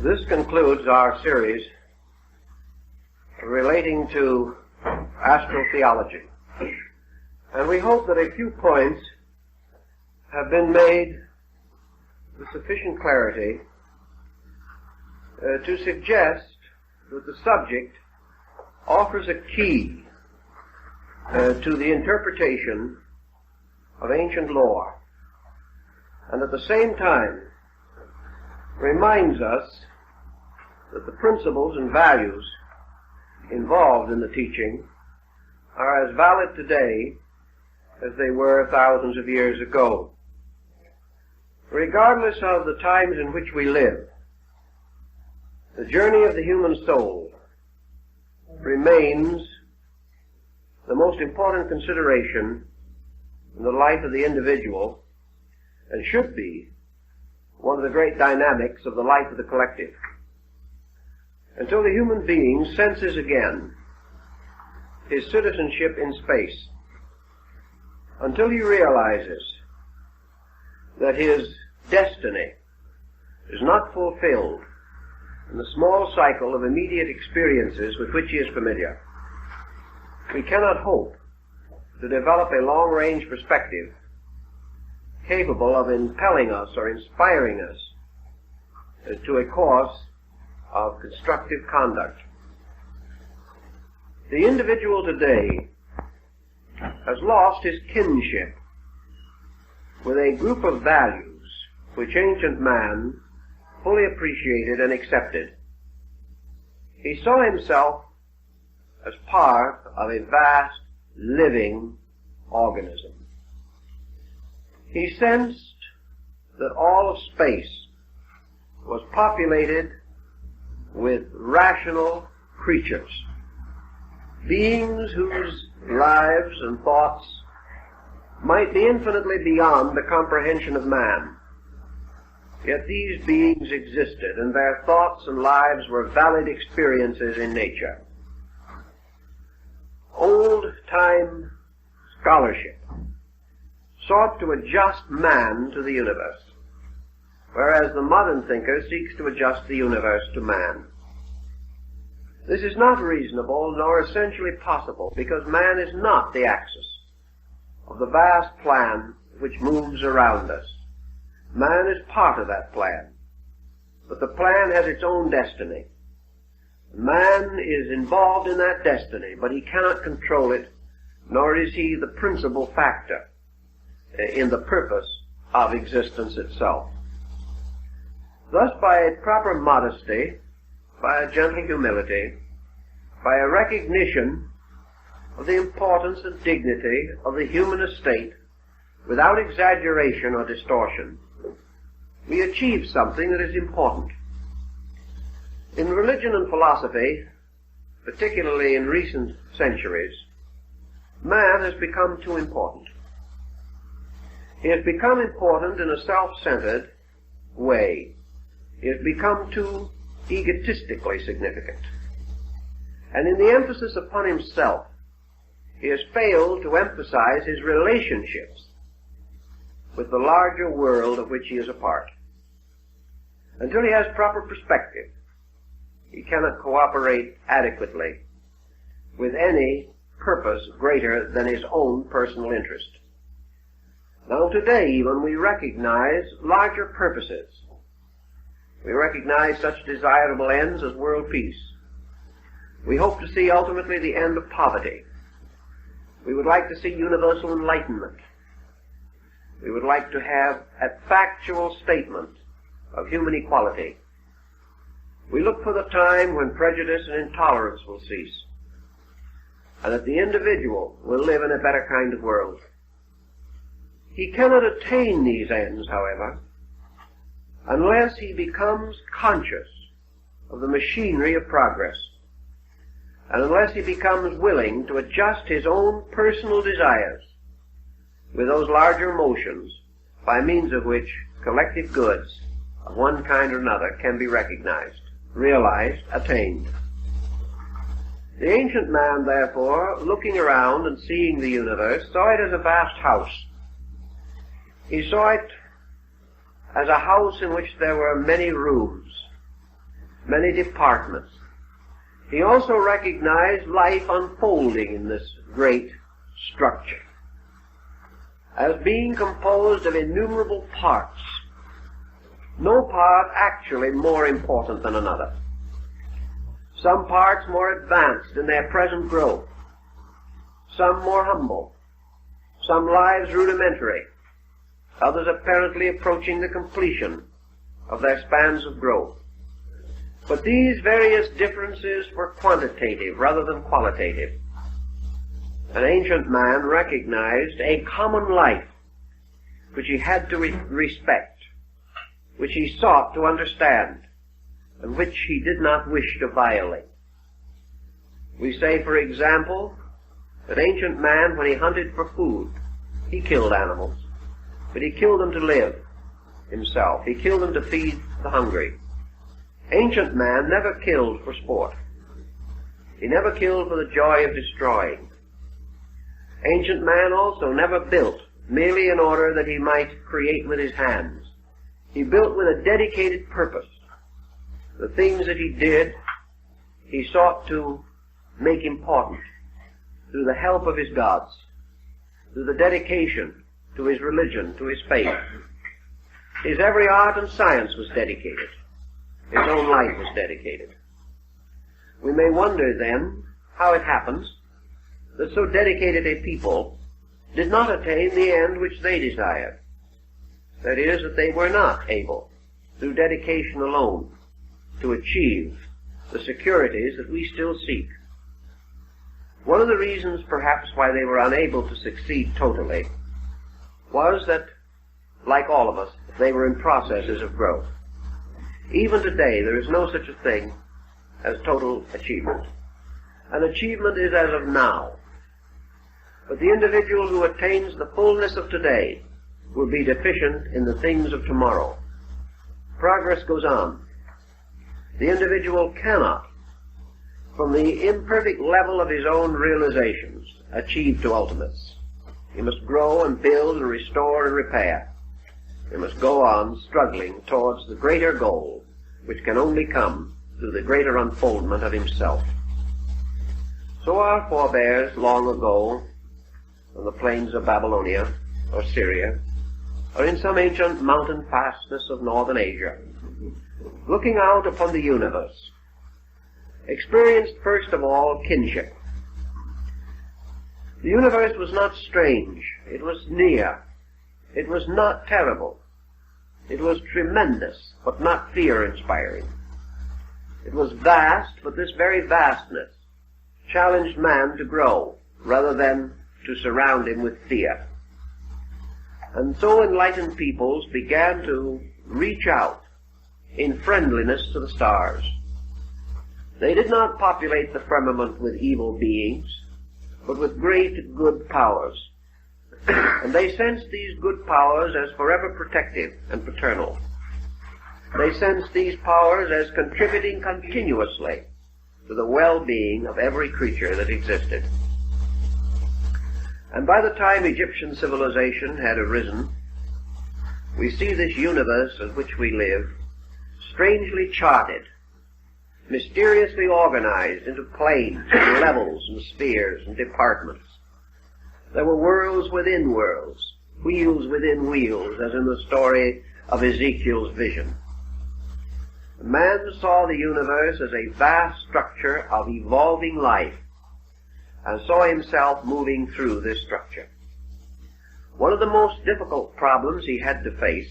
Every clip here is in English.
This concludes our series relating to astrotheology. And we hope that a few points have been made with sufficient clarity to suggest that the subject offers a key to the interpretation of ancient lore, and at the same time reminds us that the principles and values involved in the teaching are as valid today as they were thousands of years ago. Regardless of the times in which we live, the journey of the human soul remains the most important consideration in the life of the individual, and should be one of the great dynamics of the life of the collective. Until the human being senses again his citizenship in space, until he realizes that his destiny is not fulfilled in the small cycle of immediate experiences with which he is familiar, we cannot hope to develop a long-range perspective capable of impelling us or inspiring us to a course of constructive conduct. The individual today has lost his kinship with a group of values which ancient man fully appreciated and accepted. He saw himself as part of a vast living organism. He sensed that all of space was populated with rational creatures, beings whose lives and thoughts might be infinitely beyond the comprehension of man. Yet these beings existed, and their thoughts and lives were valid experiences in nature. Old-time scholarship sought to adjust man to the universe, whereas the modern thinker seeks to adjust the universe to man. This is not reasonable nor essentially possible, because man is not the axis of the vast plan which moves around us. Man is part of that plan, but the plan has its own destiny. Man is involved in that destiny, but he cannot control it, nor is he the principal factor in the purpose of existence itself. Thus, by a proper modesty, by a gentle humility, by a recognition of the importance and dignity of the human estate, without exaggeration or distortion, we achieve something that is important. In religion and philosophy, particularly in recent centuries, man has become too important. He has become important in a self-centered way. He has become too egotistically significant. And in the emphasis upon himself, he has failed to emphasize his relationships with the larger world of which he is a part. Until he has proper perspective, he cannot cooperate adequately with any purpose greater than his own personal interest. Now today even we recognize larger purposes. We recognize such desirable ends as world peace. We hope to see ultimately the end of poverty. We would like to see universal enlightenment. We would like to have a factual statement of human equality. We look for the time when prejudice and intolerance will cease, and that the individual will live in a better kind of world. He cannot attain these ends, however, unless he becomes conscious of the machinery of progress, and unless he becomes willing to adjust his own personal desires with those larger motions by means of which collective goods of one kind or another can be recognized, realized, attained. The ancient man, therefore, looking around and seeing the universe, saw it as a vast house. He saw it as a house in which there were many rooms, many departments. He also recognized life unfolding in this great structure as being composed of innumerable parts, no part actually more important than another. Some parts more advanced in their present growth, some more humble, some lives rudimentary, others apparently approaching the completion of their spans of growth. But these various differences were quantitative rather than qualitative. An ancient man recognized a common life which he had to respect, which he sought to understand, and which he did not wish to violate. We say, for example, that ancient man, when he hunted for food, he killed animals, but he killed them to live himself. He killed them to feed the hungry. Ancient man never killed for sport. He never killed for the joy of destroying. Ancient man also never built merely in order that he might create with his hands. He built with a dedicated purpose. The things that he did, he sought to make important through the help of his gods, through the dedication to his religion, to his faith. His every art and science was dedicated. His own life was dedicated. We may wonder then how it happens that so dedicated a people did not attain the end which they desired. That is, that they were not able, through dedication alone, to achieve the securities that we still seek. One of the reasons, perhaps, why they were unable to succeed totally was that, like all of us, they were in processes of growth. Even today, there is no such a thing as total achievement. An achievement is as of now. But the individual who attains the fullness of today will be deficient in the things of tomorrow. Progress goes on. The individual cannot, from the imperfect level of his own realizations, achieve to ultimates. He must grow and build and restore and repair. He must go on struggling towards the greater goal, which can only come through the greater unfoldment of himself. So our forebears long ago, on the plains of Babylonia or Syria, or in some ancient mountain fastness of northern Asia, looking out upon the universe, experienced first of all kinship. The universe was not strange, it was near. It was not terrible. It was tremendous, but not fear-inspiring. It was vast, but this very vastness challenged man to grow, rather than to surround him with fear. And so enlightened peoples began to reach out in friendliness to the stars. They did not populate the firmament with evil beings, but with great good powers. And they sensed these good powers as forever protective and paternal. They sensed these powers as contributing continuously to the well-being of every creature that existed. And by the time Egyptian civilization had arisen, we see this universe in which we live strangely charted, mysteriously organized into planes and levels and spheres and departments. There were worlds within worlds, wheels within wheels, as in the story of Ezekiel's vision. Man saw the universe as a vast structure of evolving life, and saw himself moving through this structure. One of the most difficult problems he had to face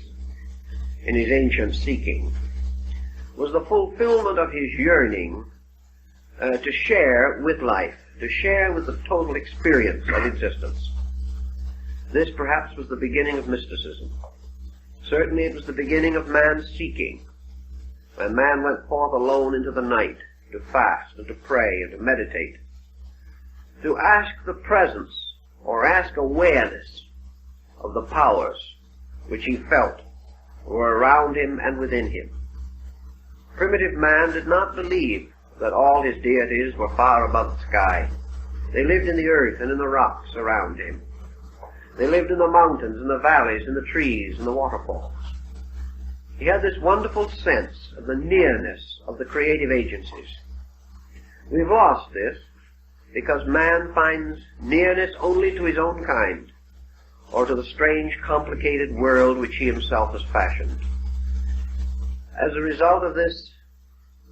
in his ancient seeking was the fulfillment of his yearning to share with life, to share with the total experience of existence. This perhaps was the beginning of mysticism. Certainly it was the beginning of man's seeking, when man went forth alone into the night to fast and to pray and to meditate, to ask the presence or ask awareness of the powers which he felt were around him and within him. Primitive man did not believe that all his deities were far above the sky. They lived in the earth and in the rocks around him. They lived in the mountains, in the valleys, in the trees, in the waterfalls. He had this wonderful sense of the nearness of the creative agencies. We've lost this because man finds nearness only to his own kind, or to the strange, complicated world which he himself has fashioned. As a result of this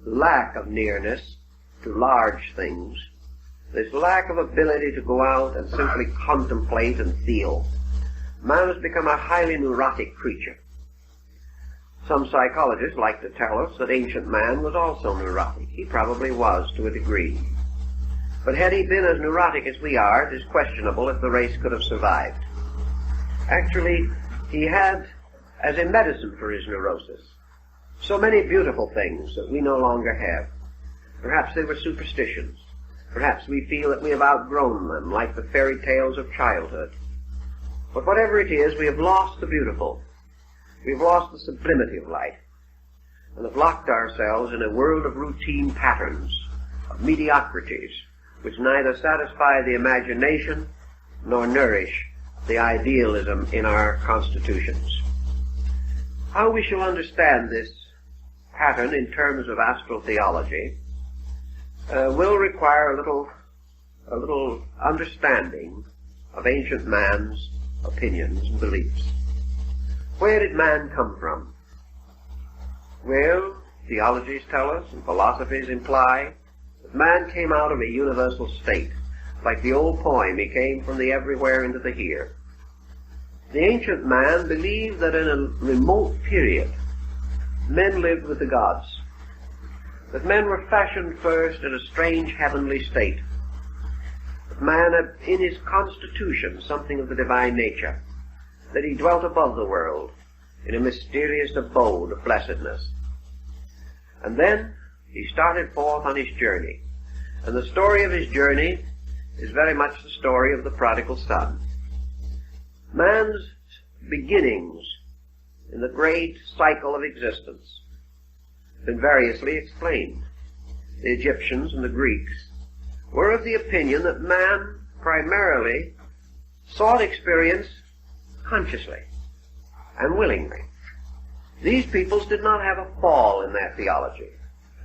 lack of nearness to large things, this lack of ability to go out and simply contemplate and feel, man has become a highly neurotic creature. Some psychologists like to tell us that ancient man was also neurotic. He probably was to a degree. But had he been as neurotic as we are, it is questionable if the race could have survived. Actually, he had, as a medicine for his neurosis, so many beautiful things that we no longer have. Perhaps they were superstitions. Perhaps we feel that we have outgrown them, like the fairy tales of childhood. But whatever it is, we have lost the beautiful. We've lost the sublimity of life, and have locked ourselves in a world of routine patterns, of mediocrities, which neither satisfy the imagination nor nourish the idealism in our constitutions. How we shall understand this pattern in terms of astral theology will require a little understanding of ancient man's opinions and beliefs. Where did man come from? Well, theologies tell us and philosophies imply that man came out of a universal state. Like the old poem, he came from the everywhere into the here. The ancient man believed that in a remote period, men lived with the gods. That men were fashioned first in a strange heavenly state. That man had in his constitution something of the divine nature. That he dwelt above the world in a mysterious abode of blessedness. And then he started forth on his journey. And the story of his journey is very much the story of the prodigal son. Man's beginnings in the great cycle of existence have been variously explained. The Egyptians and the Greeks were of the opinion that man primarily sought experience consciously and willingly. These peoples did not have a fall in their theology,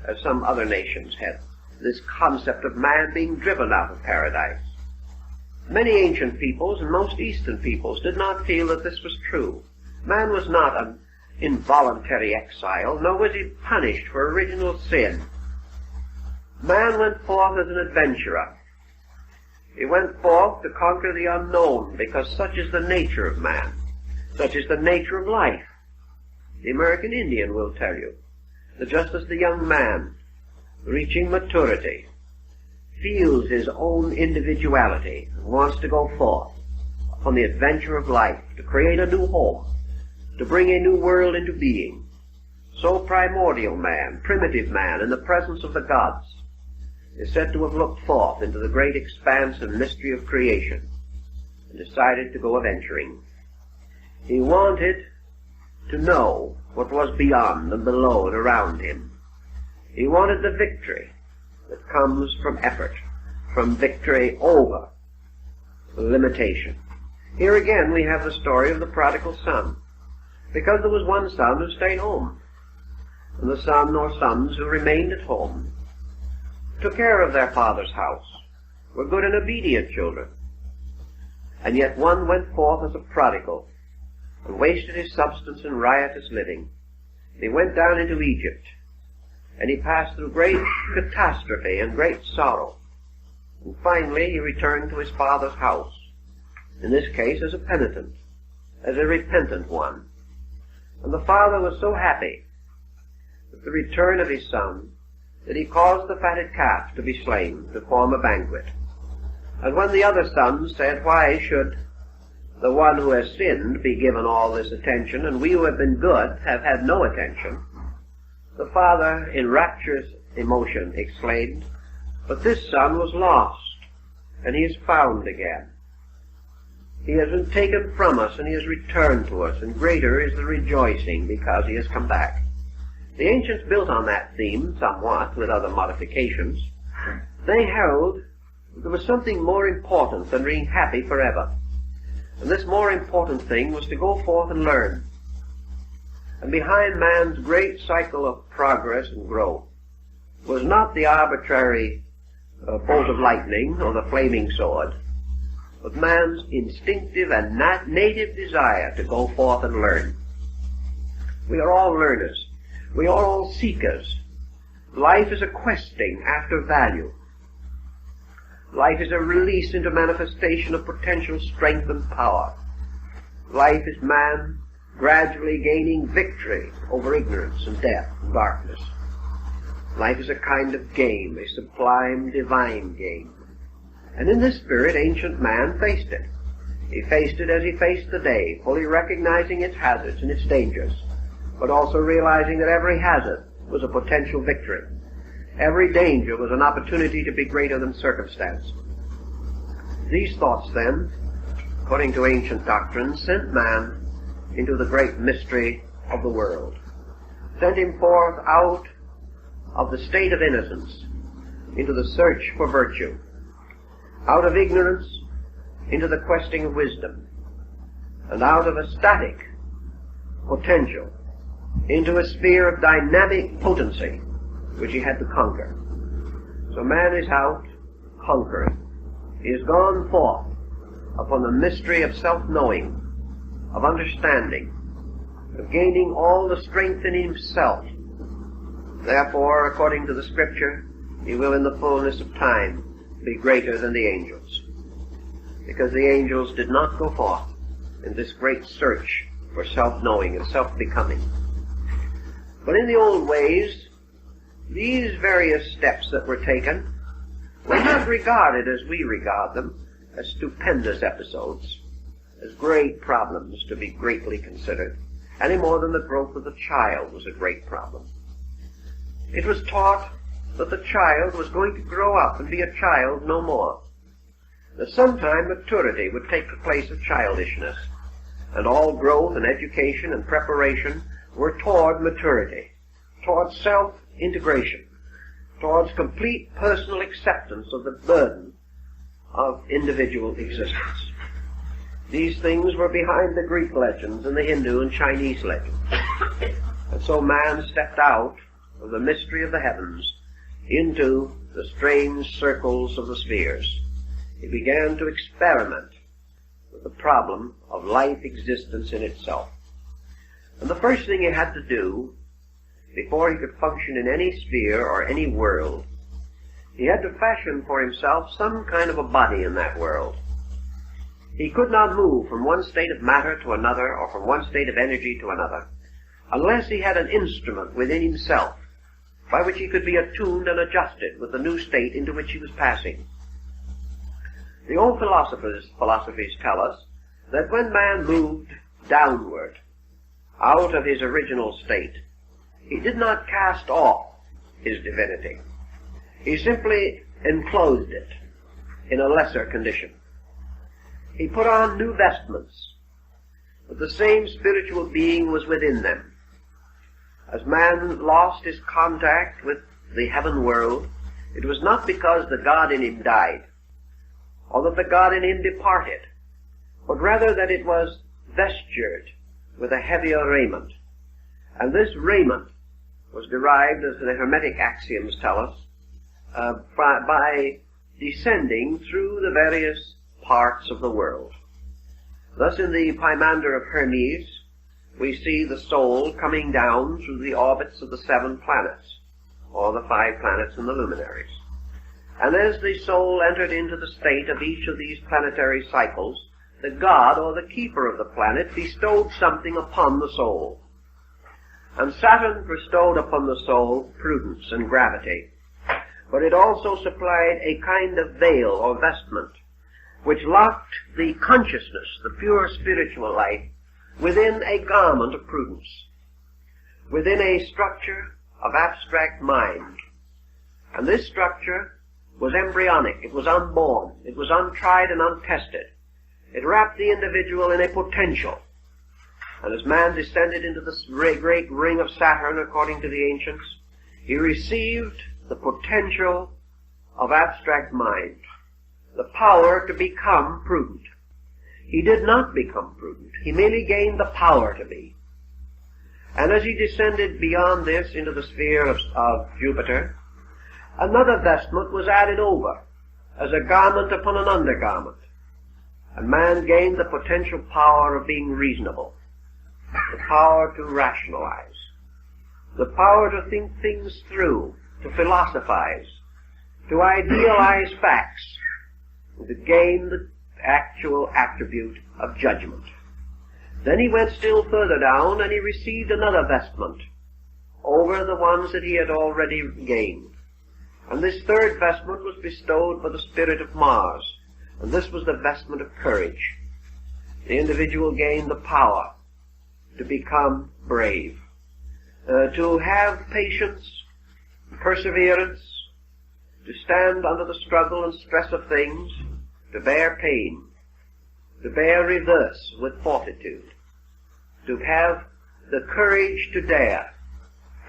as some other nations had, this concept of man being driven out of paradise. Many ancient peoples and most Eastern peoples did not feel that this was true. Man was not an involuntary exile, nor was he punished for original sin. Man went forth as an adventurer. He went forth to conquer the unknown, because such is the nature of man. Such is the nature of life. The American Indian will tell you that just as the young man, reaching maturity, feels his own individuality and wants to go forth upon the adventure of life, to create a new home, to bring a new world into being, so primordial man, primitive man, in the presence of the gods, is said to have looked forth into the great expanse and mystery of creation and decided to go a-venturing. He wanted to know what was beyond and below and around him. He wanted the victory that comes from effort, from victory over limitation. Here again we have the story of the prodigal son, because there was one son who stayed home, and the son or sons who remained at home took care of their father's house, were good and obedient children. And yet one went forth as a prodigal, and wasted his substance in riotous living. He went down into Egypt, and he passed through great catastrophe and great sorrow. And finally he returned to his father's house, in this case as a penitent, as a repentant one. And the father was so happy with the return of his son that he caused the fatted calf to be slain to form a banquet. And when the other sons said, "Why should the one who has sinned be given all this attention, and we who have been good have had no attention?" the father, in rapturous emotion, exclaimed, "But this son was lost, and he is found again. He has been taken from us, and he has returned to us, and greater is the rejoicing because he has come back." The ancients built on that theme somewhat, with other modifications. They held that there was something more important than being happy forever. And this more important thing was to go forth and learn. And behind man's great cycle of progress and growth was not the arbitrary bolt of lightning or the flaming sword, but man's instinctive and native desire to go forth and learn. We are all learners. We are all seekers. Life is a questing after value. Life is a release into manifestation of potential strength and power. Life is man gradually gaining victory over ignorance and death and darkness. Life is a kind of game, a sublime divine game. And in this spirit, ancient man faced it. He faced it as he faced the day, fully recognizing its hazards and its dangers, but also realizing that every hazard was a potential victory. Every danger was an opportunity to be greater than circumstance. These thoughts, then, according to ancient doctrine, sent man into the great mystery of the world, sent him forth out of the state of innocence into the search for virtue, out of ignorance into the questing of wisdom, and out of a static potential into a sphere of dynamic potency which he had to conquer. So man is out conquering. He has gone forth upon the mystery of self-knowing, of understanding, of gaining all the strength in himself. Therefore, according to the Scripture, he will in the fullness of time be greater than the angels. Because the angels did not go forth in this great search for self-knowing and self-becoming. But in the old ways, these various steps that were taken were not regarded as we regard them, as stupendous episodes, as great problems to be greatly considered, any more than the growth of the child was a great problem. It was taught that the child was going to grow up and be a child no more, that sometime maturity would take the place of childishness, and all growth and education and preparation were toward maturity, toward self-integration, towards complete personal acceptance of the burden of individual existence. These things were behind the Greek legends and the Hindu and Chinese legends. And so man stepped out of the mystery of the heavens into the strange circles of the spheres. He began to experiment with the problem of life existence in itself. And the first thing he had to do, before he could function in any sphere or any world, he had to fashion for himself some kind of a body in that world. He could not move from one state of matter to another, or from one state of energy to another, unless he had an instrument within himself by which he could be attuned and adjusted with the new state into which he was passing. The old philosophies tell us that when man moved downward, out of his original state, he did not cast off his divinity. He simply enclosed it in a lesser condition. He put on new vestments, but the same spiritual being was within them. As man lost his contact with the heaven world, it was not because the God in him died, or that the God in him departed, but rather that it was vestured with a heavier raiment. And this raiment was derived, as the Hermetic axioms tell us, by descending through the various parts of the world. Thus in the Pymander of Hermes, we see the soul coming down through the orbits of the 7 planets, or the 5 planets and the luminaries. And as the soul entered into the state of each of these planetary cycles, the god or the keeper of the planet bestowed something upon the soul. And Saturn bestowed upon the soul prudence and gravity, but it also supplied a kind of veil or vestment which locked the consciousness, the pure spiritual life, within a garment of prudence, within a structure of abstract mind. And this structure was embryonic, it was unborn, it was untried and untested. It wrapped the individual in a potential. And as man descended into this great ring of Saturn, according to the ancients, he received the potential of abstract mind, the power to become prudent. He did not become prudent. He merely gained the power to be. And as he descended beyond this into the sphere of Jupiter, another vestment was added over, as a garment upon an undergarment. And man gained the potential power of being reasonable, the power to rationalize, the power to think things through, to philosophize, to idealize facts, and to gain the actual attribute of judgment. Then he went still further down, and he received another vestment over the ones that he had already gained. And this third vestment was bestowed by the spirit of Mars, and this was the vestment of courage. The individual gained the power to become brave, to have patience, perseverance, to stand under the struggle and stress of things, to bear pain, to bear reverse with fortitude, to have the courage to dare,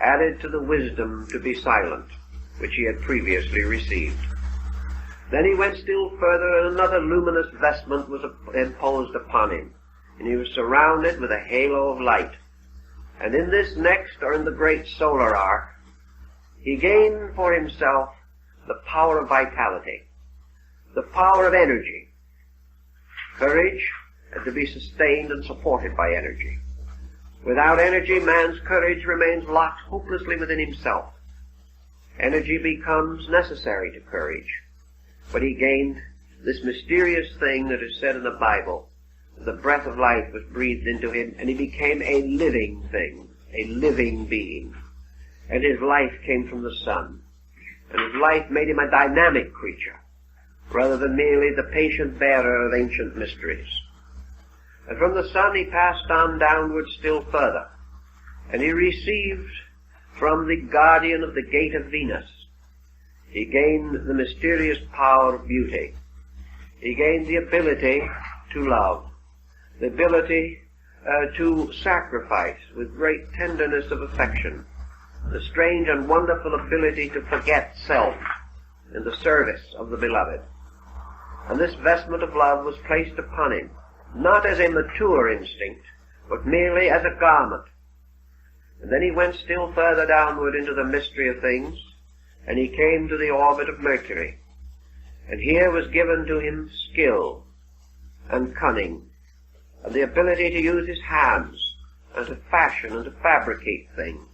added to the wisdom to be silent, which he had previously received. Then he went still further, and another luminous vestment was imposed upon him, and he was surrounded with a halo of light. And in this next, or in the great solar arc, he gained for himself the power of vitality, the power of energy. Courage had to be sustained and supported by energy. Without energy, man's courage remains locked hopelessly within himself. Energy becomes necessary to courage. But he gained this mysterious thing that is said in the Bible. The breath of life was breathed into him, and he became a living thing, a living being. And his life came from the sun. And his life made him a dynamic creature, rather than merely the patient bearer of ancient mysteries. And from the sun he passed on downward still further, and he received from the guardian of the gate of Venus. He gained the mysterious power of beauty. He gained the ability to love, the ability to sacrifice with great tenderness of affection, the strange and wonderful ability to forget self in the service of the beloved. And this vestment of love was placed upon him, not as a mature instinct, but merely as a garment. And then he went still further downward into the mystery of things, and he came to the orbit of Mercury. And here was given to him skill and cunning, and the ability to use his hands, and to fashion and to fabricate things.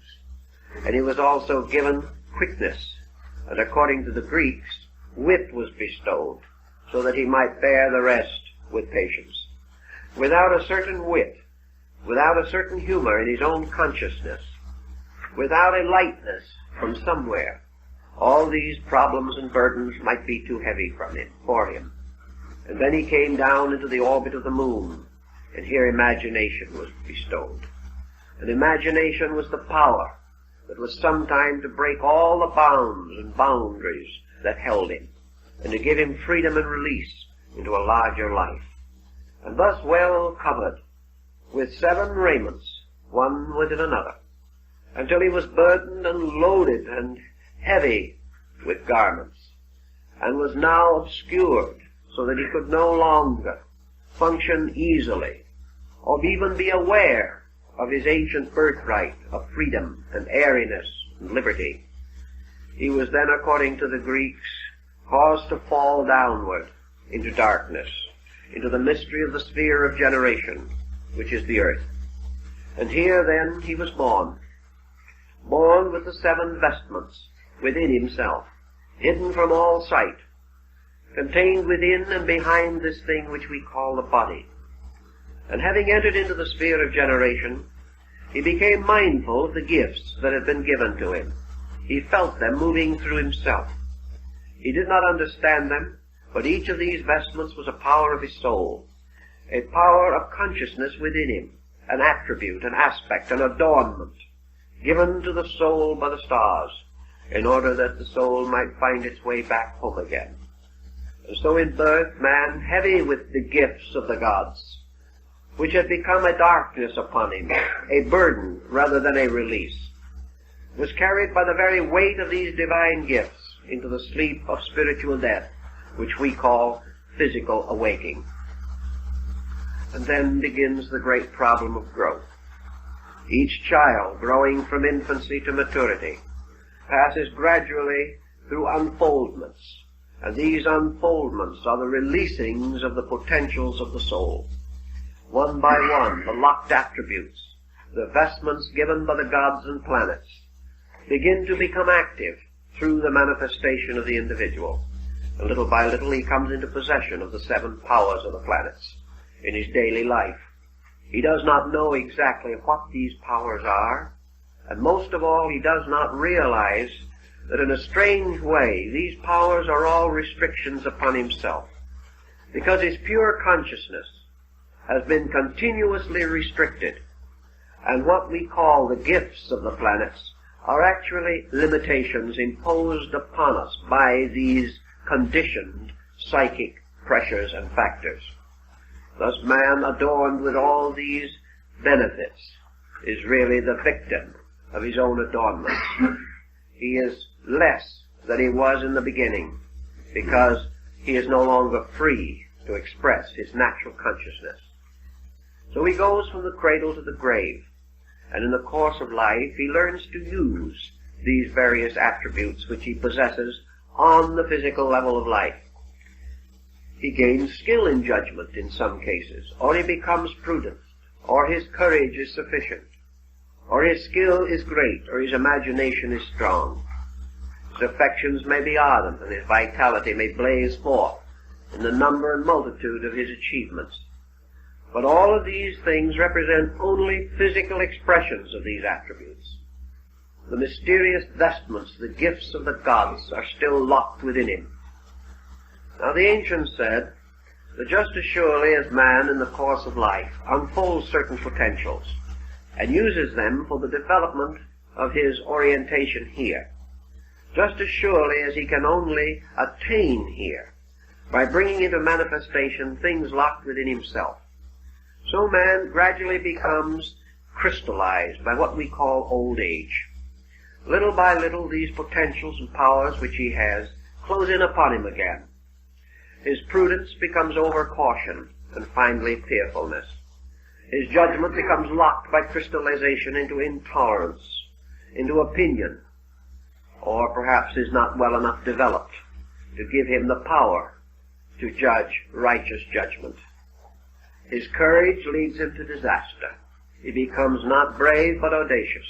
And he was also given quickness, and according to the Greeks, wit was bestowed, so that he might bear the rest with patience. Without a certain wit, without a certain humor in his own consciousness, without a lightness from somewhere, all these problems and burdens might be too heavy for him. And then he came down into the orbit of the moon, and here imagination was bestowed. And imagination was the power that was sometime to break all the bounds and boundaries that held him, and to give him freedom and release into a larger life. And thus well covered with 7 raiments, one within another, until he was burdened and loaded and heavy with garments, and was now obscured so that he could no longer function easily, or even be aware of his ancient birthright of freedom and airiness and liberty. He was then, according to the Greeks, caused to fall downward into darkness, into the mystery of the sphere of generation, which is the earth. And here then he was born with the 7 vestments within himself, hidden from all sight, contained within and behind this thing which we call the body. And having entered into the sphere of generation, he became mindful of the gifts that had been given to him. He felt them moving through himself. He did not understand them, but each of these vestments was a power of his soul, a power of consciousness within him, an attribute, an aspect, an adornment, given to the soul by the stars, in order that the soul might find its way back home again. And so in birth, man, heavy with the gifts of the gods, which had become a darkness upon him, a burden rather than a release, was carried by the very weight of these divine gifts into the sleep of spiritual death, which we call physical awaking. And then begins the great problem of growth. Each child, growing from infancy to maturity, passes gradually through unfoldments, and these unfoldments are the releasings of the potentials of the soul. One by one, the locked attributes, the vestments given by the gods and planets, begin to become active through the manifestation of the individual. And little by little he comes into possession of the 7 powers of the planets in his daily life. He does not know exactly what these powers are, and most of all he does not realize that in a strange way these powers are all restrictions upon himself, because his pure consciousness has been continuously restricted, and what we call the gifts of the planets are actually limitations imposed upon us by these conditioned psychic pressures and factors. Thus man, adorned with all these benefits, is really the victim of his own adornments. He is less than he was in the beginning, because he is no longer free to express his natural consciousness. So he goes from the cradle to the grave, and in the course of life he learns to use these various attributes which he possesses on the physical level of life. He gains skill in judgment in some cases, or he becomes prudent, or his courage is sufficient, or his skill is great, or his imagination is strong. His affections may be ardent, and his vitality may blaze forth in the number and multitude of his achievements. But all of these things represent only physical expressions of these attributes. The mysterious vestments, the gifts of the gods, are still locked within him. Now the ancients said that just as surely as man in the course of life unfolds certain potentials and uses them for the development of his orientation here, just as surely as he can only attain here by bringing into manifestation things locked within himself, so man gradually becomes crystallized by what we call old age. Little by little these potentials and powers which he has close in upon him again. His prudence becomes over-caution and finally fearfulness. His judgment becomes locked by crystallization into intolerance, into opinion, or perhaps is not well enough developed to give him the power to judge righteous judgment. His courage leads him to disaster. He becomes not brave but audacious,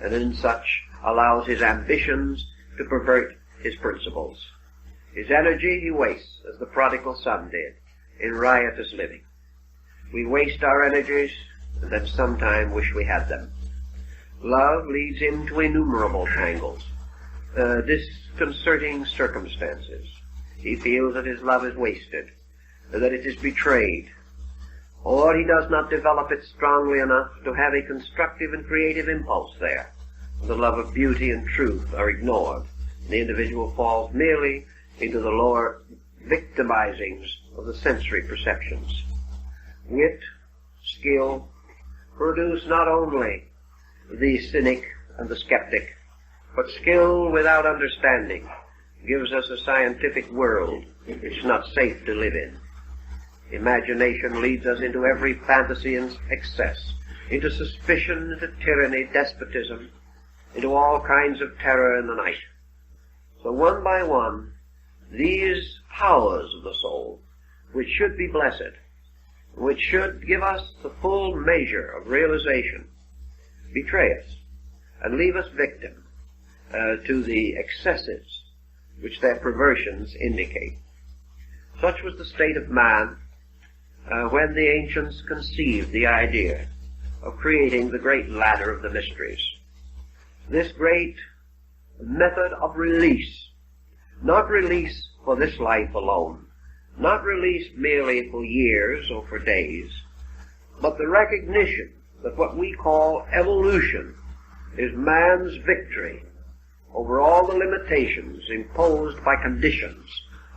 and in such allows his ambitions to pervert his principles. His energy he wastes, as the prodigal son did, in riotous living. We waste our energies, and then sometime wish we had them. Love leads him to innumerable tangles, disconcerting circumstances. He feels that his love is wasted, that it is betrayed, or he does not develop it strongly enough to have a constructive and creative impulse there. The love of beauty and truth are ignored. The individual falls merely into the lower victimizings of the sensory perceptions. Wit, skill, produce not only the cynic and the skeptic, but skill without understanding gives us a scientific world which is not safe to live in. Imagination leads us into every fantasy and excess, into suspicion, into tyranny, despotism, into all kinds of terror in the night. So one by one, these powers of the soul, which should be blessed, which should give us the full measure of realization, betray us and leave us victim to the excesses which their perversions indicate. Such was the state of man when the ancients conceived the idea of creating the great ladder of the mysteries. This great method of release, not release for this life alone, not release merely for years or for days, but the recognition that what we call evolution is man's victory over all the limitations imposed by conditions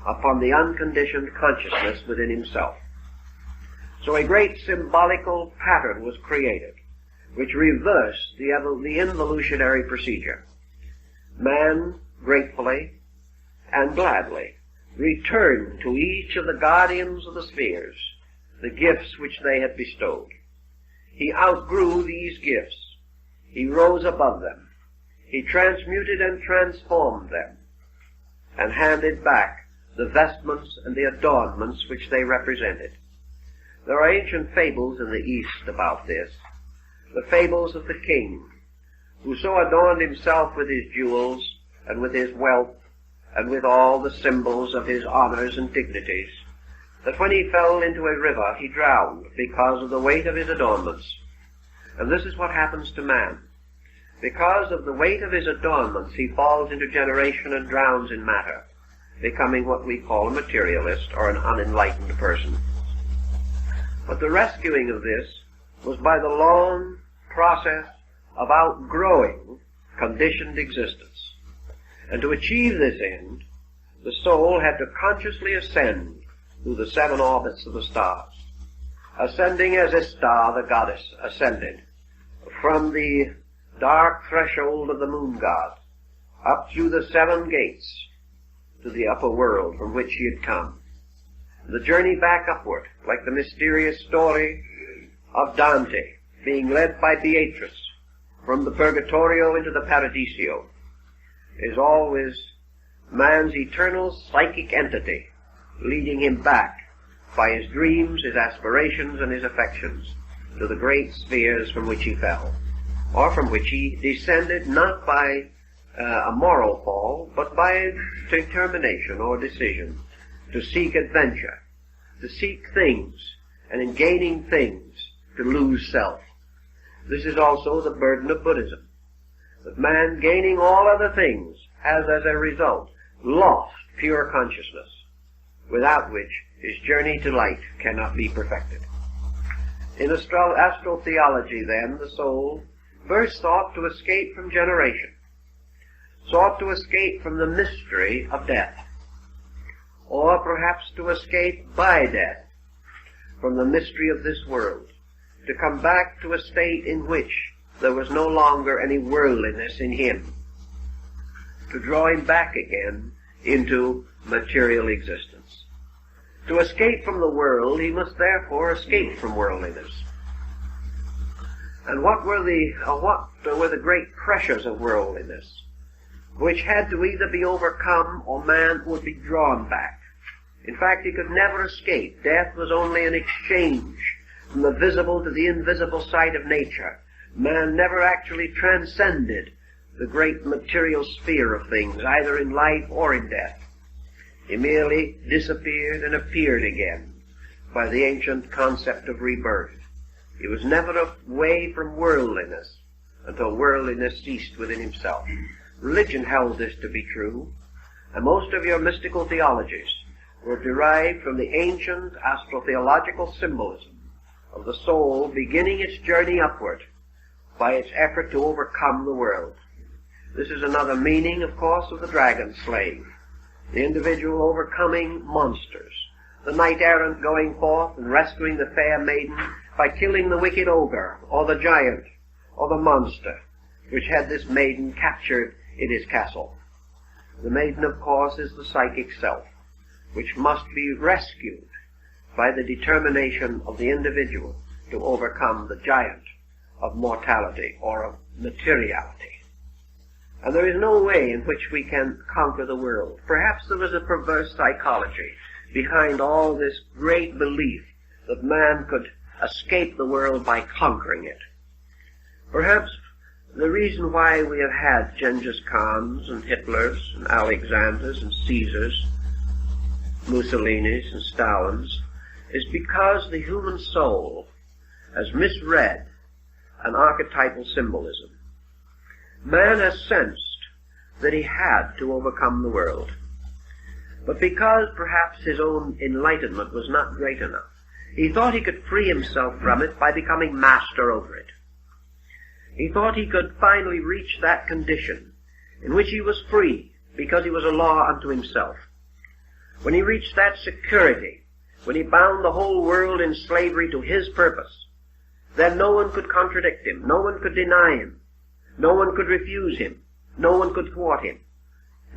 upon the unconditioned consciousness within himself. So a great symbolical pattern was created, which reversed the involutionary procedure. Man gratefully and gladly returned to each of the guardians of the spheres the gifts which they had bestowed. He outgrew these gifts He rose above them. He transmuted and transformed them, and handed back the vestments and the adornments which they represented. There are ancient fables in the East about this, the fables of the king, who so adorned himself with his jewels and with his wealth and with all the symbols of his honors and dignities, that when he fell into a river he drowned because of the weight of his adornments. And this is what happens to man. Because of the weight of his adornments, he falls into generation and drowns in matter, becoming what we call a materialist or an unenlightened person. But the rescuing of this was by the long process of outgrowing conditioned existence. And to achieve this end, the soul had to consciously ascend through the 7 orbits of the stars, ascending as Ishtar, the goddess, ascended from the dark threshold of the moon god up through the 7 gates to the upper world from which she had come. The journey back upward, like the mysterious story of Dante being led by Beatrice from the Purgatorio into the Paradiso, is always man's eternal psychic entity leading him back by his dreams, his aspirations, and his affections to the great spheres from which he fell, or from which he descended not by a moral fall, but by determination or decision to seek adventure, to seek things, and in gaining things, to lose self. This is also the burden of Buddhism, that man, gaining all other things, has as a result lost pure consciousness, without which his journey to light cannot be perfected. In astral theology, then, the soul first sought to escape from generation, sought to escape from the mystery of death, or perhaps to escape by death from the mystery of this world, to come back to a state in which there was no longer any worldliness in him, to draw him back again into material existence. To escape from the world, he must therefore escape from worldliness. And what were the great pressures of worldliness, which had to either be overcome or man would be drawn back? In fact, he could never escape. Death was only an exchange from the visible to the invisible side of nature. Man never actually transcended the great material sphere of things, either in life or in death. He merely disappeared and appeared again by the ancient concept of rebirth. He was never away from worldliness until worldliness ceased within himself. Religion held this to be true, and most of your mystical theologies were derived from the ancient astrotheological symbolism of the soul beginning its journey upward by its effort to overcome the world. This is another meaning, of course, of the dragon slave, the individual overcoming monsters, the knight-errant going forth and rescuing the fair maiden by killing the wicked ogre, or the giant, or the monster, which had this maiden captured in his castle. The maiden, of course, is the psychic self, which must be rescued by the determination of the individual to overcome the giant of mortality or of materiality. And there is no way in which we can conquer the world. Perhaps there is a perverse psychology behind all this great belief that man could escape the world by conquering it. Perhaps the reason why we have had Genghis Khans and Hitlers and Alexanders and Caesars, Mussolinis and Stalins, is because the human soul has misread an archetypal symbolism. Man has sensed that he had to overcome the world, but because perhaps his own enlightenment was not great enough, he thought he could free himself from it by becoming master over it. He thought he could finally reach that condition in which he was free because he was a law unto himself. When he reached that security, when he bound the whole world in slavery to his purpose, then no one could contradict him, no one could deny him, no one could refuse him, no one could thwart him.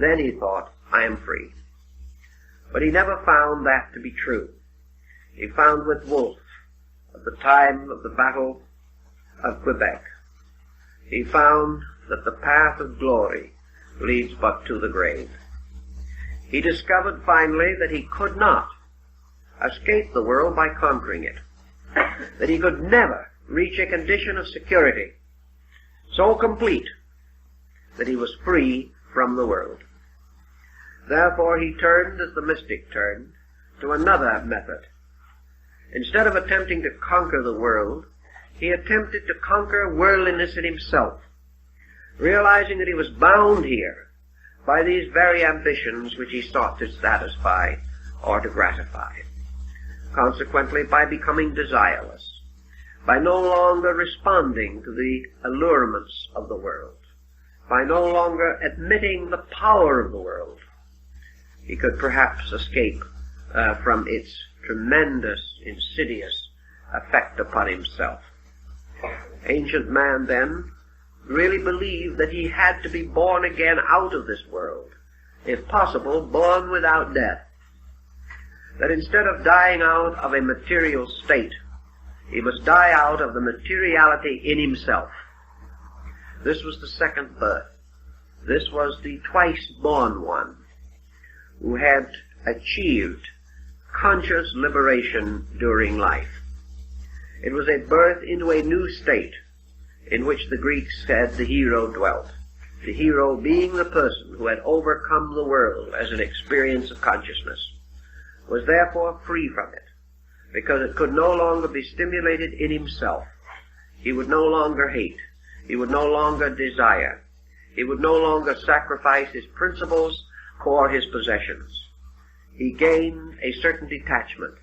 Then he thought, I am free. But he never found that to be true. He found with Wolfe, at the time of the Battle of Quebec, he found that the path of glory leads but to the grave. He discovered finally that he could not escape the world by conquering it, that he could never reach a condition of security so complete that he was free from the world. Therefore he turned, as the mystic turned, to another method. Instead of attempting to conquer the world, he attempted to conquer worldliness in himself, realizing that he was bound here by these very ambitions which he sought to satisfy or to gratify. Consequently, by becoming desireless, by no longer responding to the allurements of the world, by no longer admitting the power of the world, he could perhaps escape from its tremendous, insidious effect upon himself. Ancient man, then, really believed that he had to be born again out of this world, if possible, born without death. That instead of dying out of a material state, he must die out of the materiality in himself. This was the second birth. This was the twice-born one, who had achieved conscious liberation during life. It was a birth into a new state, in which the Greeks said the hero dwelt. The hero being the person who had overcome the world as an experience of consciousness, was therefore free from it, because it could no longer be stimulated in himself. He would no longer hate. He would no longer desire. He would no longer sacrifice his principles for his possessions. He gained a certain detachment.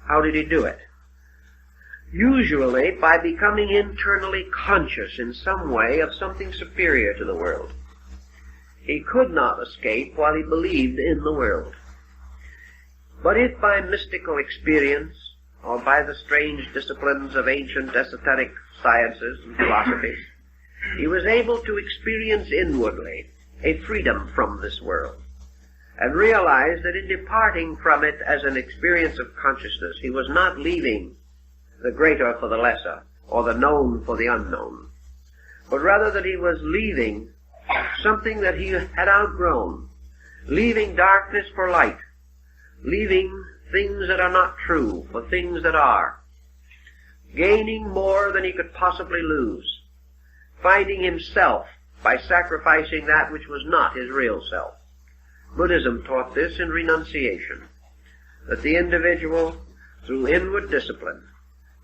How did he do it? Usually by becoming internally conscious in some way of something superior to the world. He could not escape while he believed in the world. But if by mystical experience, or by the strange disciplines of ancient esoteric sciences and philosophies, he was able to experience inwardly a freedom from this world, and realize that in departing from it as an experience of consciousness, he was not leaving the greater for the lesser, or the known for the unknown, but rather that he was leaving something that he had outgrown, leaving darkness for light, leaving things that are not true for things that are, gaining more than he could possibly lose, finding himself by sacrificing that which was not his real self. Buddhism taught this in renunciation, that the individual, through inward discipline,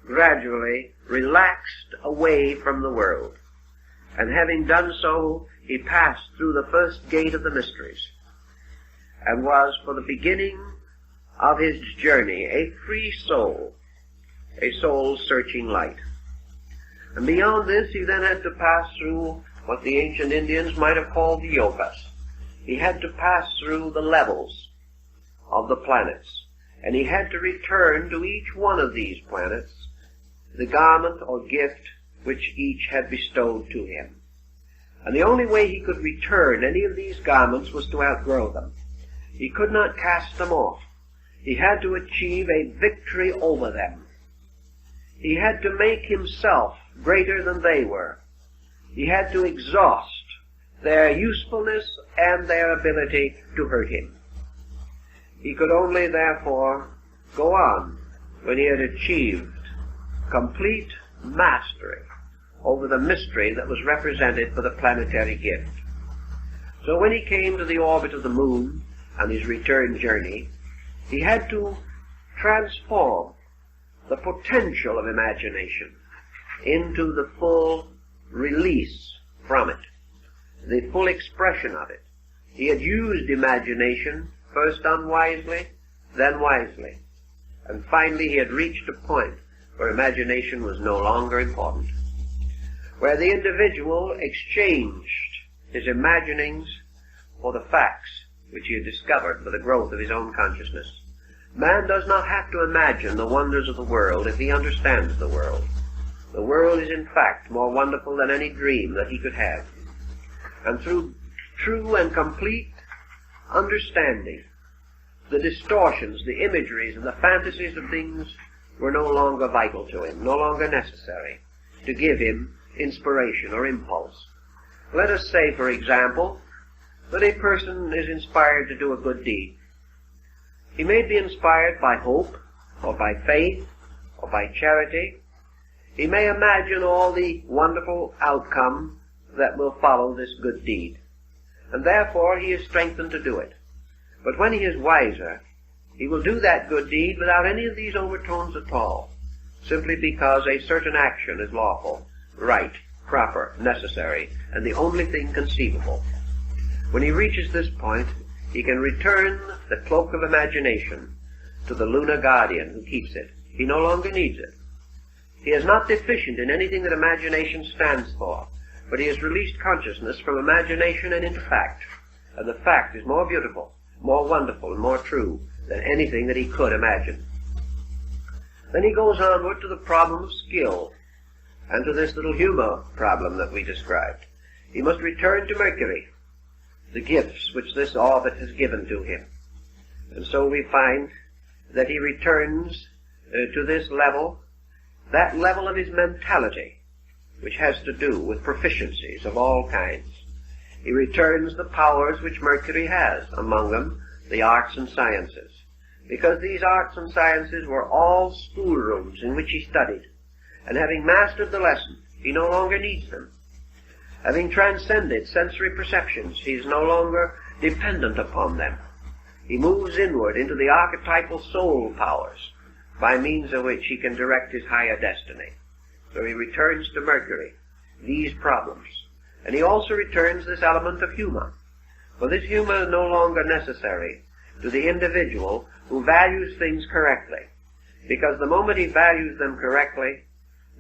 gradually relaxed away from the world, and having done so, he passed through the first gate of the mysteries, and was, for the beginning of his journey, a free soul, a soul searching light. And beyond this, he then had to pass through what the ancient Indians might have called the yogas. He had to pass through the levels of the planets, and he had to return to each one of these planets the garment or gift which each had bestowed to him. And the only way he could return any of these garments was to outgrow them. He could not cast them off. He had to achieve a victory over them. He had to make himself greater than they were. He had to exhaust their usefulness and their ability to hurt him. He could only, therefore, go on when he had achieved complete mastery over the mystery that was represented for the planetary gift. So when he came to the orbit of the moon on his return journey, he had to transform the potential of imagination into the full release from it, the full expression of it. He had used imagination, first unwisely, then wisely, and finally he had reached a point where imagination was no longer important, where the individual exchanged his imaginings for the facts which he had discovered for the growth of his own consciousness. Man does not have to imagine the wonders of the world if he understands the world. The world is in fact more wonderful than any dream that he could have. And through true and complete understanding, the distortions, the imageries, and the fantasies of things were no longer vital to him, no longer necessary to give him inspiration or impulse. Let us say, for example, that a person is inspired to do a good deed. He may be inspired by hope, or by faith, or by charity. He may imagine all the wonderful outcome that will follow this good deed, and therefore he is strengthened to do it. But when he is wiser, he will do that good deed without any of these overtones at all, simply because a certain action is lawful, right, proper, necessary, and the only thing conceivable. When he reaches this point, he can return the cloak of imagination to the lunar guardian who keeps it. He no longer needs it. He is not deficient in anything that imagination stands for, but he has released consciousness from imagination and into fact, and the fact is more beautiful, more wonderful, and more true than anything that he could imagine. Then he goes onward to the problem of skill, and to this little humor problem that we described. He must return to Mercury, the gifts which this orbit has given to him. And so we find that he returns to this level, that level of his mentality, which has to do with proficiencies of all kinds. He returns the powers which Mercury has, among them the arts and sciences, because these arts and sciences were all schoolrooms in which he studied, and having mastered the lesson, he no longer needs them. Having transcended sensory perceptions, he is no longer dependent upon them. He moves inward into the archetypal soul powers, by means of which he can direct his higher destiny. So he returns to Mercury these problems. And he also returns this element of humor. For this humor is no longer necessary to the individual who values things correctly, because the moment he values them correctly,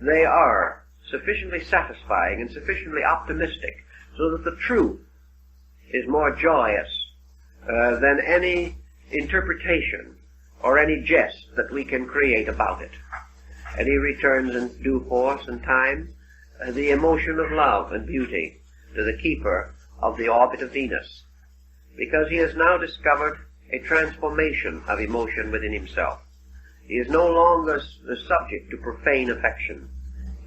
they are sufficiently satisfying and sufficiently optimistic, so that the truth is more joyous than any interpretation or any jest that we can create about it. And he returns in due course and time the emotion of love and beauty to the keeper of the orbit of Venus, because he has now discovered a transformation of emotion within himself. He is no longer subject to profane affection.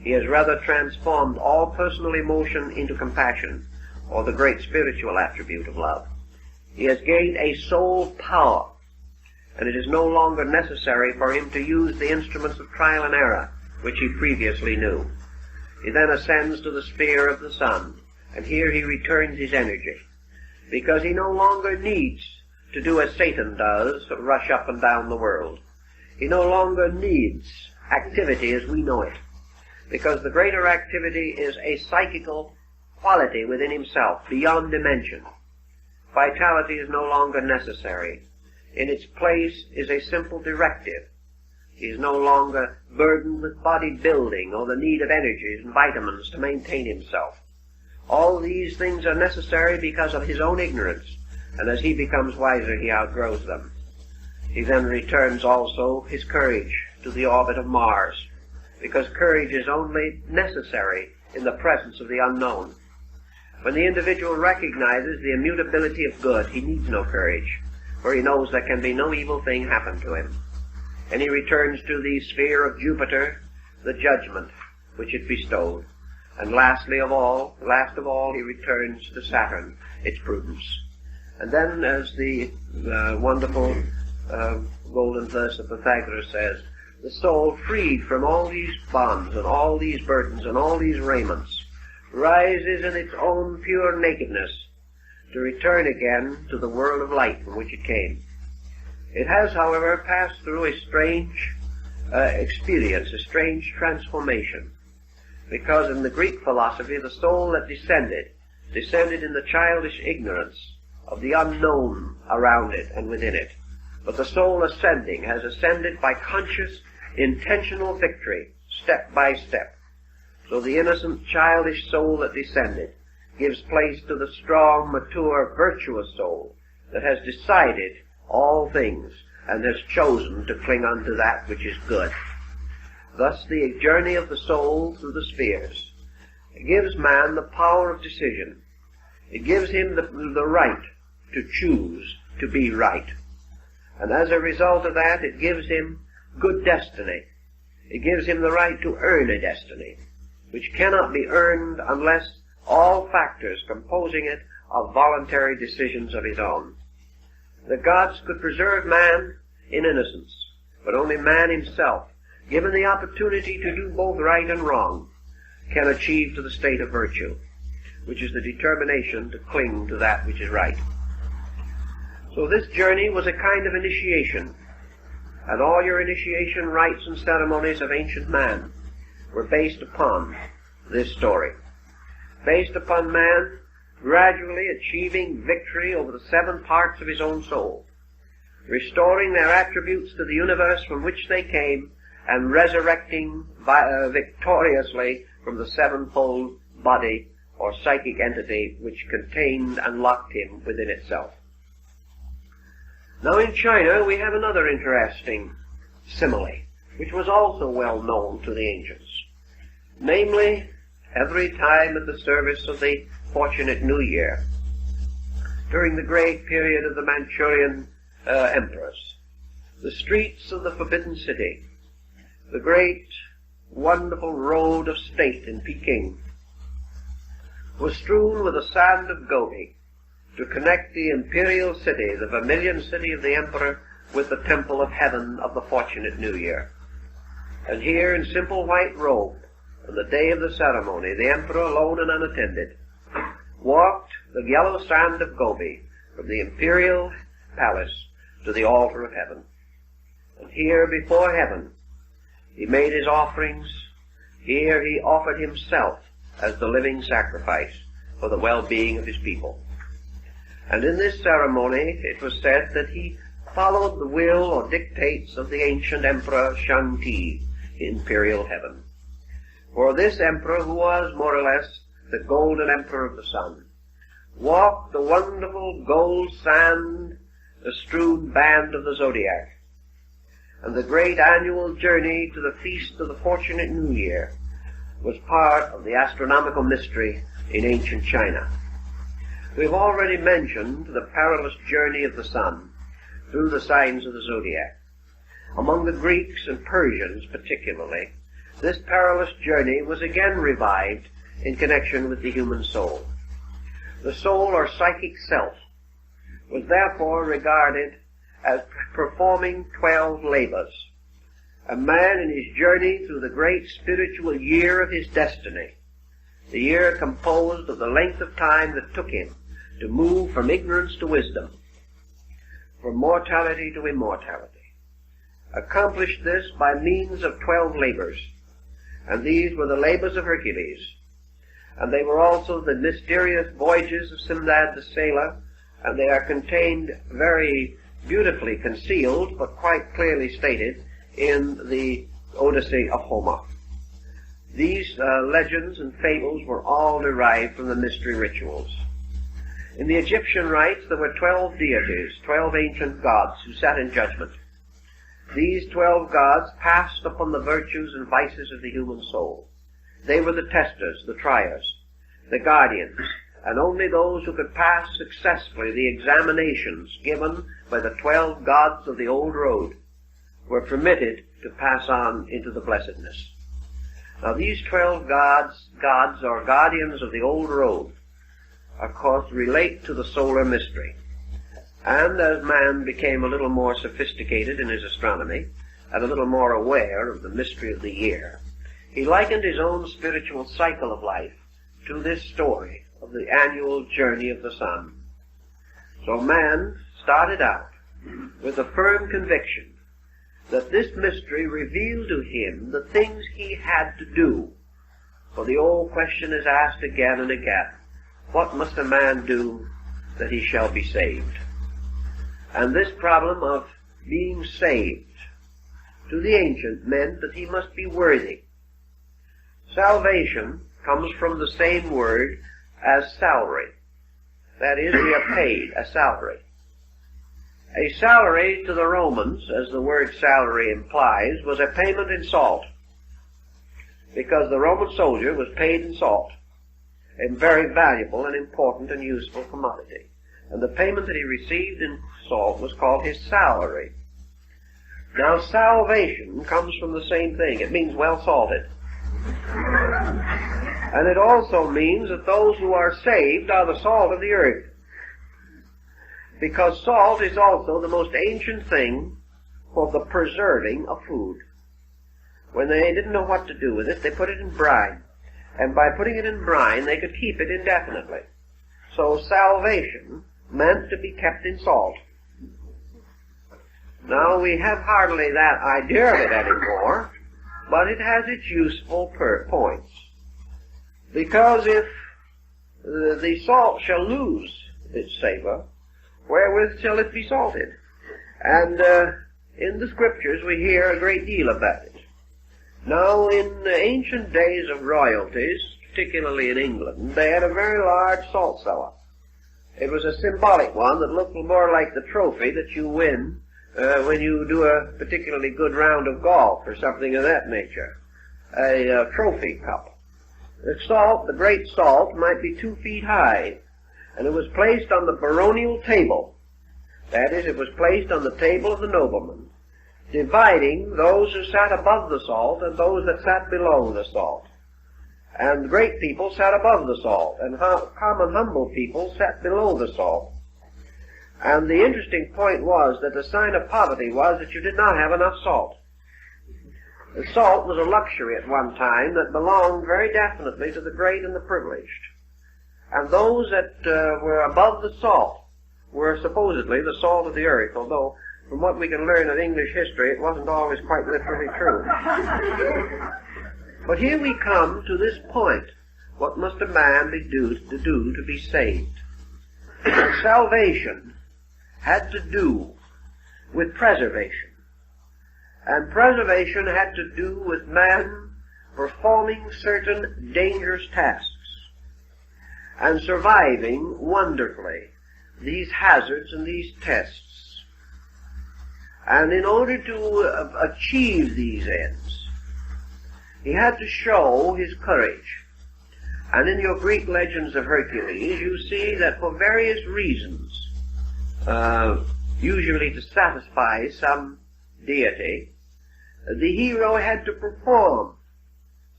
He has rather transformed all personal emotion into compassion, or the great spiritual attribute of love. He has gained a soul power, and it is no longer necessary for him to use the instruments of trial and error which he previously knew. He then ascends to the sphere of the sun, and here he returns his energy, because he no longer needs to do as Satan does, rush up and down the world. He no longer needs activity as we know it, because the greater activity is a psychical quality within himself, beyond dimension. Vitality is no longer necessary. In its place is a simple directive. He is no longer burdened with body building or the need of energies and vitamins to maintain himself. All these things are necessary because of his own ignorance, and as he becomes wiser, he outgrows them. He then returns also his courage to the orbit of Mars, because courage is only necessary in the presence of the unknown. When the individual recognizes the immutability of good, he needs no courage, for he knows there can be no evil thing happen to him. And he returns to the sphere of Jupiter, the judgment which it bestowed. And last of all, he returns to Saturn, its prudence. And then, as the wonderful golden verse of Pythagoras says, the soul, freed from all these bonds and all these burdens and all these raiments, rises in its own pure nakedness to return again to the world of light from which it came. It has, however, passed through a strange experience, a strange transformation, because in the Greek philosophy the soul that descended in the childish ignorance of the unknown around it and within it. But the soul ascending has ascended by conscious, intentional victory, step by step. So the innocent, childish soul that descended gives place to the strong, mature, virtuous soul that has decided all things and has chosen to cling unto that which is good. Thus the journey of the soul through the spheres gives man the power of decision. It gives him the right to choose to be right. And as a result of that, it gives him good destiny. It gives him the right to earn a destiny. which cannot be earned unless all factors composing it are voluntary decisions of his own. The gods could preserve man in innocence, but only man himself, given the opportunity to do both right and wrong, can achieve to the state of virtue, which is the determination to cling to that which is right. So this journey was a kind of initiation, and all your initiation rites and ceremonies of ancient man were based upon this story, based upon man gradually achieving victory over the 7 parts of his own soul, restoring their attributes to the universe from which they came, and resurrecting victoriously from the 7-fold body or psychic entity which contained and locked him within itself. Now in China we have another interesting simile, which was also well known to the ancients. Namely, every time at the service of the Fortunate New Year, during the great period of the Manchurian emperors, the streets of the Forbidden City, the great wonderful road of state in Peking, was strewn with the sand of Gobi to connect the imperial city, the vermilion city of the emperor, with the temple of heaven of the Fortunate New Year. And here, in simple white robe, on the day of the ceremony, the emperor, alone and unattended, walked the yellow sand of Gobi from the imperial palace to the altar of heaven. And here, before heaven, he made his offerings. Here he offered himself as the living sacrifice for the well-being of his people. And in this ceremony it was said that he followed the will or dictates of the ancient emperor Shang-Ti in imperial heaven. For this emperor, who was more or less the golden emperor of the sun, walked the wonderful gold sand strewn band of the zodiac, and the great annual journey to the feast of the Fortunate New Year was part of the astronomical mystery in ancient China. We've already mentioned the perilous journey of the sun through the signs of the zodiac. Among the Greeks and Persians particularly, this perilous journey was again revived in connection with the human soul. The soul or psychic self was therefore regarded as performing 12 labors. A man in his journey through the great spiritual year of his destiny, the year composed of the length of time that took him to move from ignorance to wisdom, from mortality to immortality, accomplished this by means of 12 labors. And these were the labors of Hercules, and they were also the mysterious voyages of Simdad the sailor, and they are contained very beautifully concealed, but quite clearly stated, in the Odyssey of Homer. These legends and fables were all derived from the mystery rituals. In the Egyptian rites there were 12 deities, 12 ancient gods who sat in judgment. These 12 gods passed upon the virtues and vices of the human soul. They were the testers, the triers, the guardians, and only those who could pass successfully the examinations given by the 12 gods of the old road were permitted to pass on into the blessedness. Now these 12 gods or guardians of the old road, of course, relate to the solar mystery. And as man became a little more sophisticated in his astronomy, and a little more aware of the mystery of the year, he likened his own spiritual cycle of life to this story of the annual journey of the sun. So man started out with a firm conviction that this mystery revealed to him the things he had to do. For the old question is asked again and again, what must a man do that he shall be saved? And this problem of being saved to the ancient meant that he must be worthy. Salvation comes from the same word as salary. That is, we are paid a salary. A salary to the Romans, as the word salary implies, was a payment in salt, because the Roman soldier was paid in salt, a very valuable and important and useful commodity. And the payment that he received in salt was called his salary. Now salvation comes from the same thing. It means well salted. And it also means that those who are saved are the salt of the earth. Because salt is also the most ancient thing for the preserving of food. When they didn't know what to do with it, they put it in brine. And by putting it in brine, they could keep it indefinitely. So salvation meant to be kept in salt. Now, we have hardly that idea of it anymore, but it has its useful points. Because if the salt shall lose its savor, wherewith shall it be salted? And in the scriptures we hear a great deal about it. Now, in the ancient days of royalties, particularly in England, they had a very large salt cellar. It was a symbolic one that looked more like the trophy that you win when you do a particularly good round of golf or something of that nature. A trophy cup. The salt, the great salt, might be 2 feet high, and it was placed on the baronial table. That is, it was placed on the table of the nobleman, dividing those who sat above the salt and those that sat below the salt. And great people sat above the salt, and common humble people sat below the salt. And the interesting point was that the sign of poverty was that you did not have enough salt. The salt was a luxury at one time that belonged very definitely to the great and the privileged. And those that were above the salt were supposedly the salt of the earth, although from what we can learn of English history, it wasn't always quite literally true. But here we come to this point. What must a man do to be saved? And salvation had to do with preservation. And preservation had to do with man performing certain dangerous tasks and surviving wonderfully these hazards and these tests. And in order to achieve these ends, he had to show his courage. And in your Greek legends of Hercules, you see that for various reasons, usually to satisfy some deity, the hero had to perform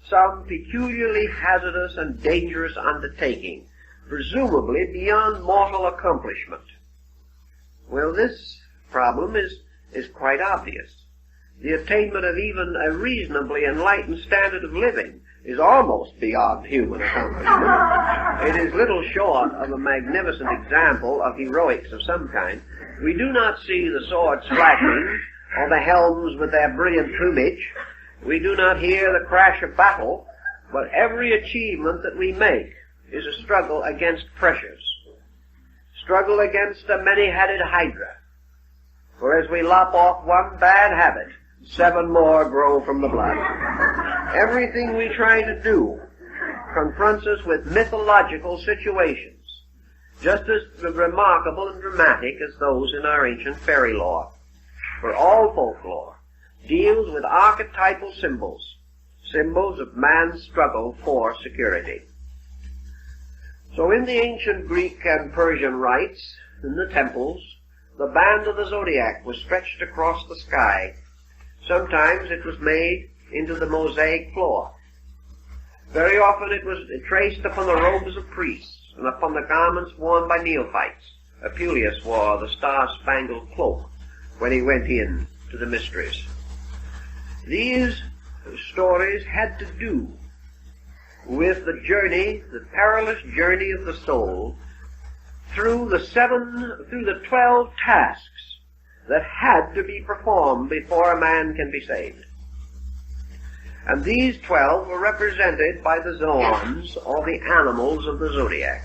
some peculiarly hazardous and dangerous undertaking, presumably beyond mortal accomplishment. Well, this problem is quite obvious. The attainment of even a reasonably enlightened standard of living is almost beyond human accomplishment. It is little short of a magnificent example of heroics of some kind. We do not see the swords flashing, or the helms with their brilliant plumage. We do not hear the crash of battle, but every achievement that we make is a struggle against pressures. Struggle against a many-headed hydra. For as we lop off one bad habit, 7 more grow from the blood. Everything we try to do confronts us with mythological situations, just as remarkable and dramatic as those in our ancient fairy lore. For all folklore deals with archetypal symbols, symbols of man's struggle for security. So in the ancient Greek and Persian rites, in the temples, the band of the zodiac was stretched across the sky. Sometimes it was made into the mosaic floor. Very often it was traced upon the robes of priests and upon the garments worn by neophytes. Apuleius wore the star-spangled cloak when he went in to the mysteries. These stories had to do with the journey, the perilous journey of the soul through the 12 tasks that had to be performed before a man can be saved. And these 12 were represented by the zoans, or the animals of the zodiac.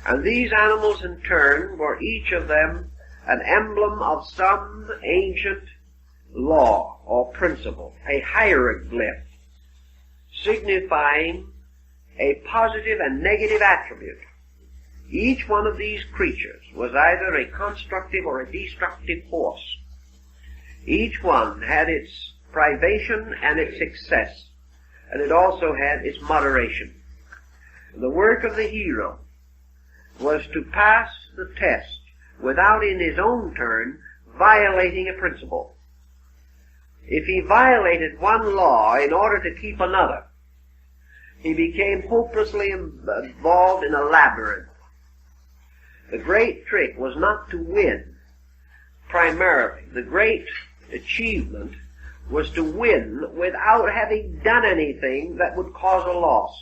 And these animals in turn were each of them an emblem of some ancient law or principle, a hieroglyph, signifying a positive and negative attribute. Each one of these creatures was either a constructive or a destructive force. Each one had its privation and its success, and it also had its moderation. The work of the hero was to pass the test without in his own turn violating a principle. If he violated one law in order to keep another, he became hopelessly involved in a labyrinth. The great trick was not to win, primarily. The great achievement was to win without having done anything that would cause a loss.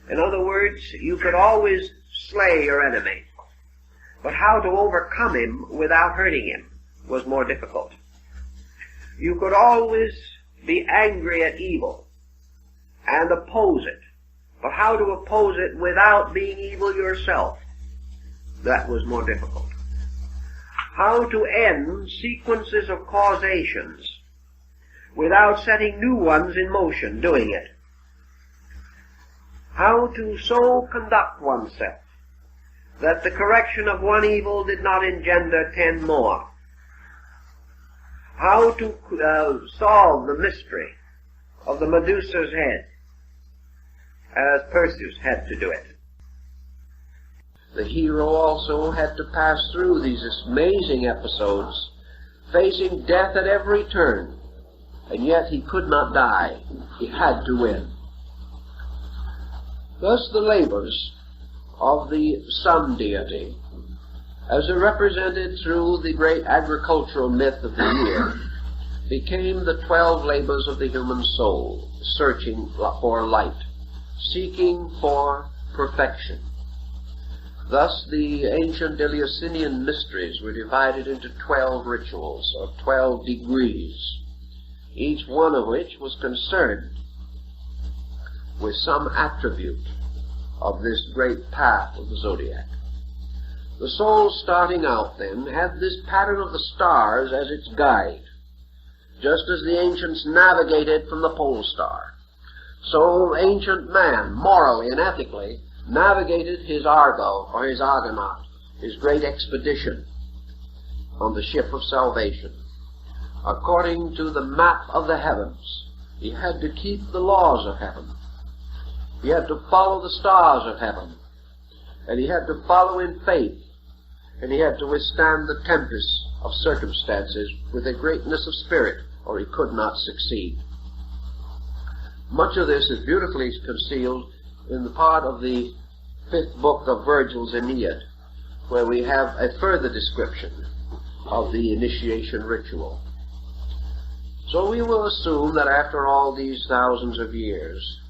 In other words, you could always slay your enemy, but how to overcome him without hurting him was more difficult. You could always be angry at evil and oppose it, but how to oppose it without being evil yourself, that was more difficult. How to end sequences of causations without setting new ones in motion doing it. How to so conduct oneself that the correction of one evil did not engender 10 more. How to solve the mystery of the Medusa's head, as Perseus had to do it. The hero also had to pass through these amazing episodes, facing death at every turn, and yet he could not die. He had to win. Thus the labors of the sun deity, as represented through the great agricultural myth of the year, became the 12 labors of the human soul, searching for light, seeking for perfection. Thus the ancient Eleusinian mysteries were divided into 12 rituals, or 12 degrees, each one of which was concerned with some attribute of this great path of the zodiac. The soul starting out then had this pattern of the stars as its guide, just as the ancients navigated from the pole star. So ancient man, morally and ethically, navigated his Argo, or his Argonaut, his great expedition on the ship of salvation. According to the map of the heavens, he had to keep the laws of heaven. He had to follow the stars of heaven, and he had to follow in faith, and he had to withstand the tempests of circumstances with a greatness of spirit, or he could not succeed. Much of this is beautifully concealed in the part of the 5th book of Virgil's Aeneid, where we have a further description of the initiation ritual. So we will assume that after all these thousands of years,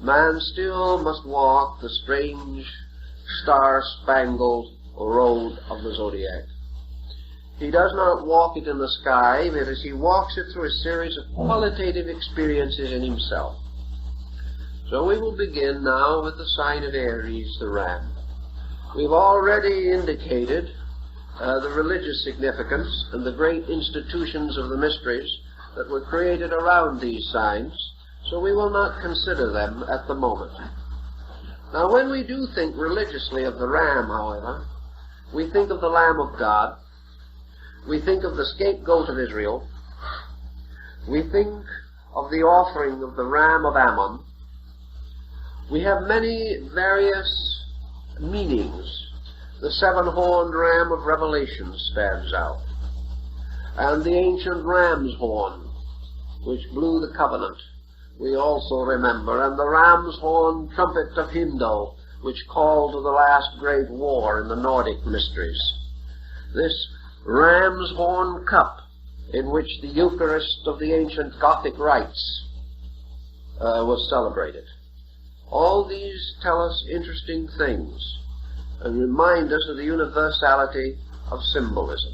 man still must walk the strange, star-spangled road of the zodiac. He does not walk it in the sky, but as he walks it through a series of qualitative experiences in himself. So we will begin now with the sign of Aries the Ram. We've already indicated the religious significance and the great institutions of the mysteries that were created around these signs, so we will not consider them at the moment. Now, when we do think religiously of the Ram, however, we think of the Lamb of God, we think of the scapegoat of Israel, we think of the offering of the Ram of Ammon. We have many various meanings. The 7-horned ram of Revelation stands out, and the ancient ram's horn, which blew the covenant, we also remember, and the ram's horn trumpet of Hindle, which called to the last great war in the Nordic mysteries. This ram's horn cup, in which the Eucharist of the ancient Gothic rites was celebrated. All these tell us interesting things and remind us of the universality of symbolism.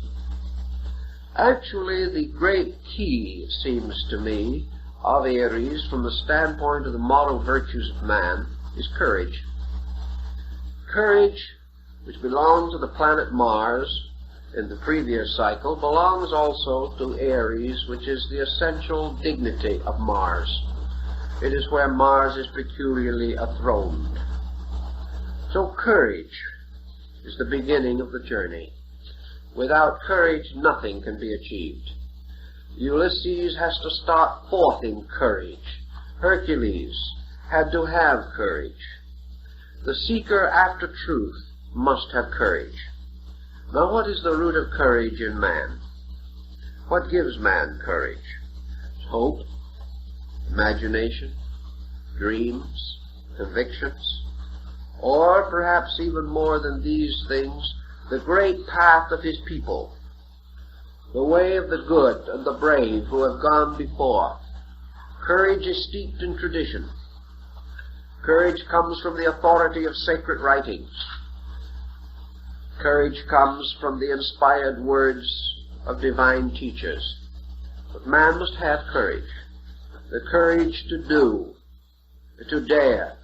Actually, the great key, it seems to me, of Aries, from the standpoint of the moral virtues of man, is courage. Courage, which belonged to the planet Mars in the previous cycle, belongs also to Aries, which is the essential dignity of Mars. It is where Mars is peculiarly enthroned. So courage is the beginning of the journey. Without courage, nothing can be achieved. Ulysses has to start forth in courage. Hercules had to have courage. The seeker after truth must have courage. Now, what is the root of courage in man? What gives man courage? Hope, imagination, dreams, convictions, or perhaps even more than these things, the great path of his people, the way of the good and the brave who have gone before. Courage is steeped in tradition. Courage comes from the authority of sacred writings. Courage comes from the inspired words of divine teachers. But man must have courage, the courage to do, to dare,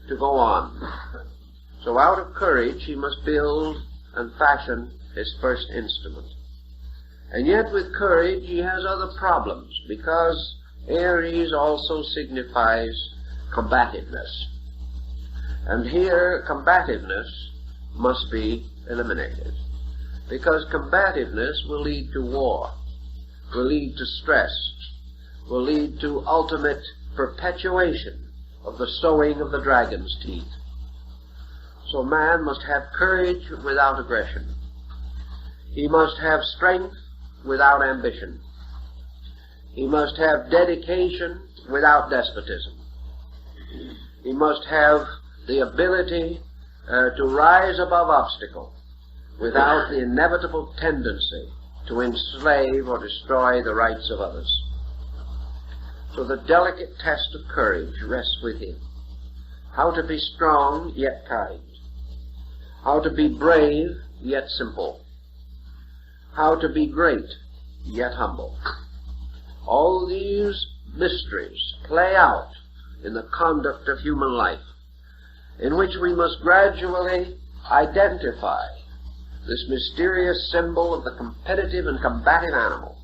to go on. So out of courage he must build and fashion his first instrument. And yet with courage he has other problems, because Aries also signifies combativeness. And here combativeness must be eliminated, because combativeness will lead to war, will lead to stress, will lead to ultimate perpetuation of the sowing of the dragon's teeth. So man must have courage without aggression. He must have strength without ambition. He must have dedication without despotism. He must have the ability to rise above obstacle without the inevitable tendency to enslave or destroy the rights of others. So the delicate test of courage rests with him. How to be strong yet kind. How to be brave yet simple. How to be great yet humble. All these mysteries play out in the conduct of human life, in which we must gradually identify this mysterious symbol of the competitive and combative animal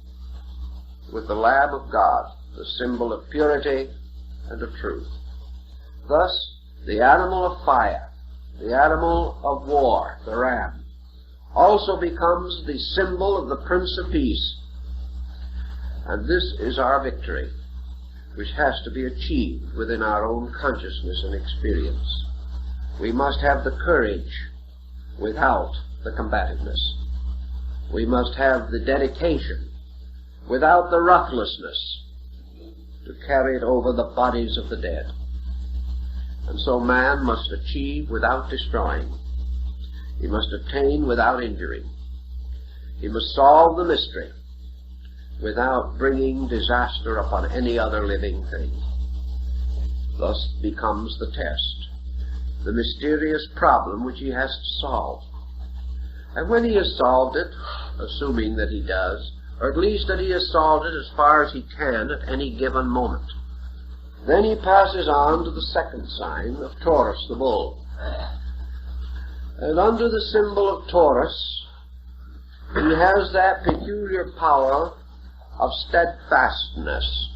with the Lamb of God, the symbol of purity and of truth. Thus, the animal of fire, the animal of war, the ram, also becomes the symbol of the Prince of Peace. And this is our victory, which has to be achieved within our own consciousness and experience. We must have the courage without the combativeness. We must have the dedication without the ruthlessness to carry it over the bodies of the dead. And so man must achieve without destroying. He must attain without injury. He must solve the mystery without bringing disaster upon any other living thing. Thus becomes the test, the mysterious problem which he has to solve. And when he has solved it, assuming that he does, or at least that he has solved it as far as he can at any given moment, then he passes on to the second sign of Taurus, the bull. And under the symbol of Taurus, he has that peculiar power of steadfastness.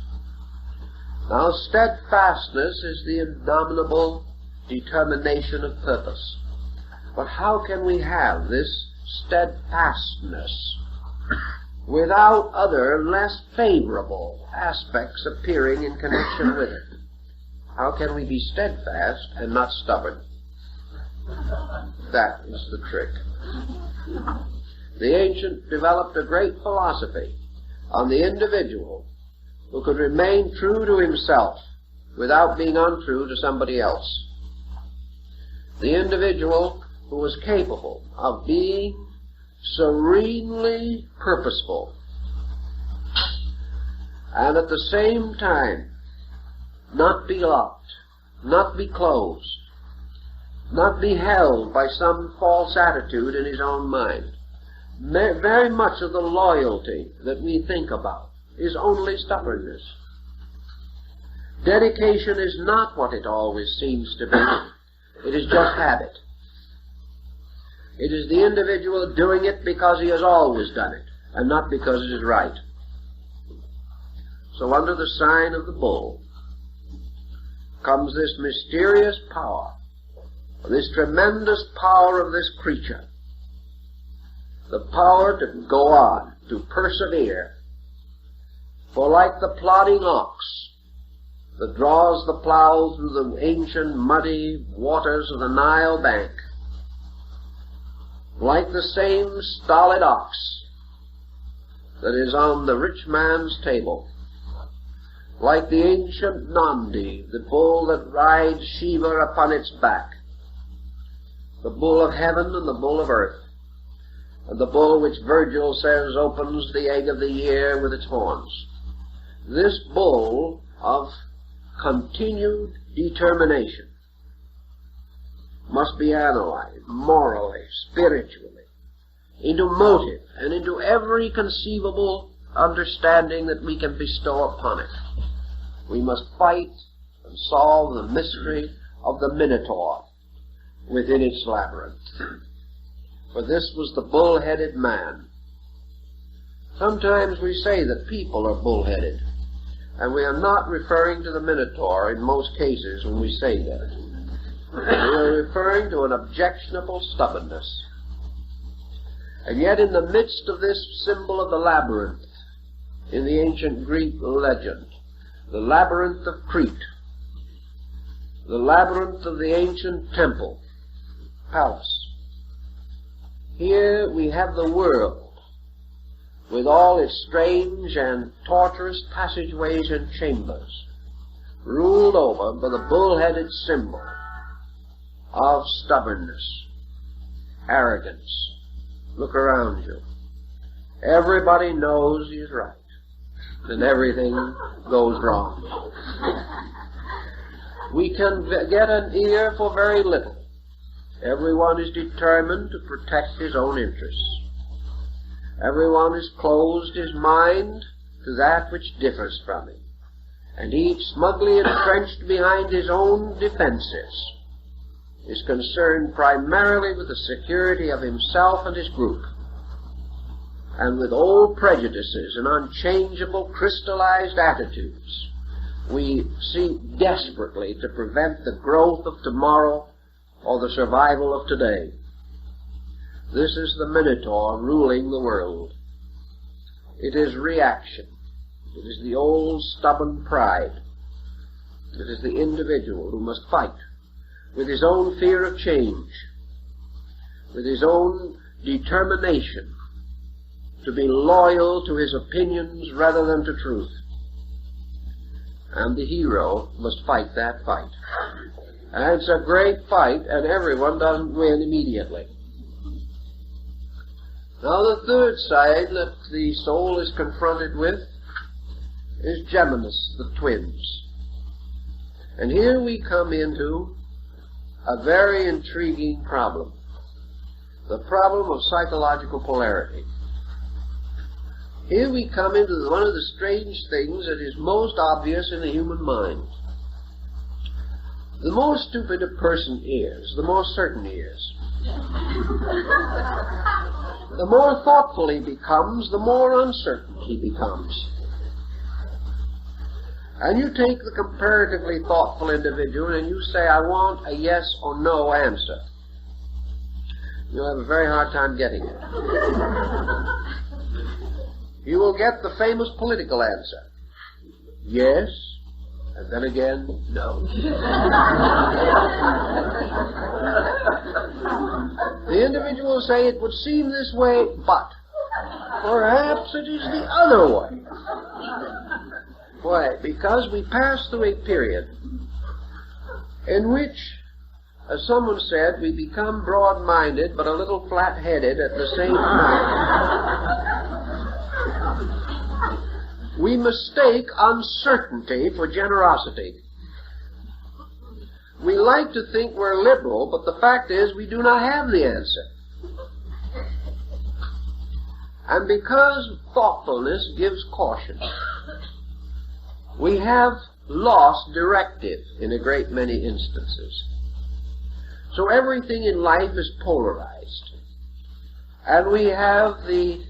Now, steadfastness is the indomitable determination of purpose. But how can we have this steadfastness without other, less favorable aspects appearing in connection with it? How can we be steadfast and not stubborn? That is the trick. The ancient developed a great philosophy on the individual who could remain true to himself without being untrue to somebody else. The individual who was capable of being serenely purposeful and at the same time not be locked, not be closed, not be held by some false attitude in his own mind. Very much of the loyalty that we think about is only stubbornness. Dedication is not what it always seems to be. It is just habit. It is the individual doing it because he has always done it, and not because it is right. So under the sign of the bull comes this mysterious power, this tremendous power of this creature, the power to go on, to persevere. For like the plodding ox that draws the plow through the ancient muddy waters of the Nile bank, like the same stolid ox that is on the rich man's table, like the ancient Nandi, the bull that rides Shiva upon its back, the bull of heaven and the bull of earth, and the bull which Virgil says opens the egg of the year with its horns. This bull of continued determination must be analyzed morally, spiritually, into motive, and into every conceivable understanding that we can bestow upon it. We must fight and solve the mystery of the Minotaur within its labyrinth. For this was the bull-headed man. Sometimes we say that people are bull-headed, and we are not referring to the Minotaur in most cases when we say that. We are referring to an objectionable stubbornness. And yet in the midst of this symbol of the labyrinth, in the ancient Greek legend, the labyrinth of Crete, the labyrinth of the ancient temple, palace, here we have the world with all its strange and tortuous passageways and chambers, ruled over by the bull-headed symbol of stubbornness, arrogance. Look around you. Everybody knows he's right, and everything goes wrong. We can get an ear for very little. Everyone is determined to protect his own interests. Everyone has closed his mind to that which differs from him, and each, smugly entrenched behind his own defenses, is concerned primarily with the security of himself and his group, and with old prejudices and unchangeable crystallized attitudes. We seek desperately to prevent the growth of tomorrow or the survival of today. This is the Minotaur ruling the world. It is reaction. It is the old stubborn pride. It is the individual who must fight with his own fear of change, with his own determination to be loyal to his opinions rather than to truth. And the hero must fight that fight. And it's a great fight, and everyone doesn't win immediately. Now the third side that the soul is confronted with is Geminus the Twins. And here we come into a very intriguing problem. The problem of psychological polarity. Here we come into one of the strange things that is most obvious in the human mind. The more stupid a person is, the more certain he is. The more thoughtful he becomes, the more uncertain he becomes. And you take the comparatively thoughtful individual and you say, I want a yes or no answer. You'll have a very hard time getting it. You will get the famous political answer. Yes, and then again, no. The individual will say, it would seem this way, but perhaps it is the other way. Why? Because we pass through a period in which, as someone said, we become broad-minded but a little flat-headed at the same time. We mistake uncertainty for generosity. We like to think we're liberal, but the fact is we do not have the answer. And because thoughtfulness gives caution, we have lost directive in a great many instances. So everything in life is polarized. And we have the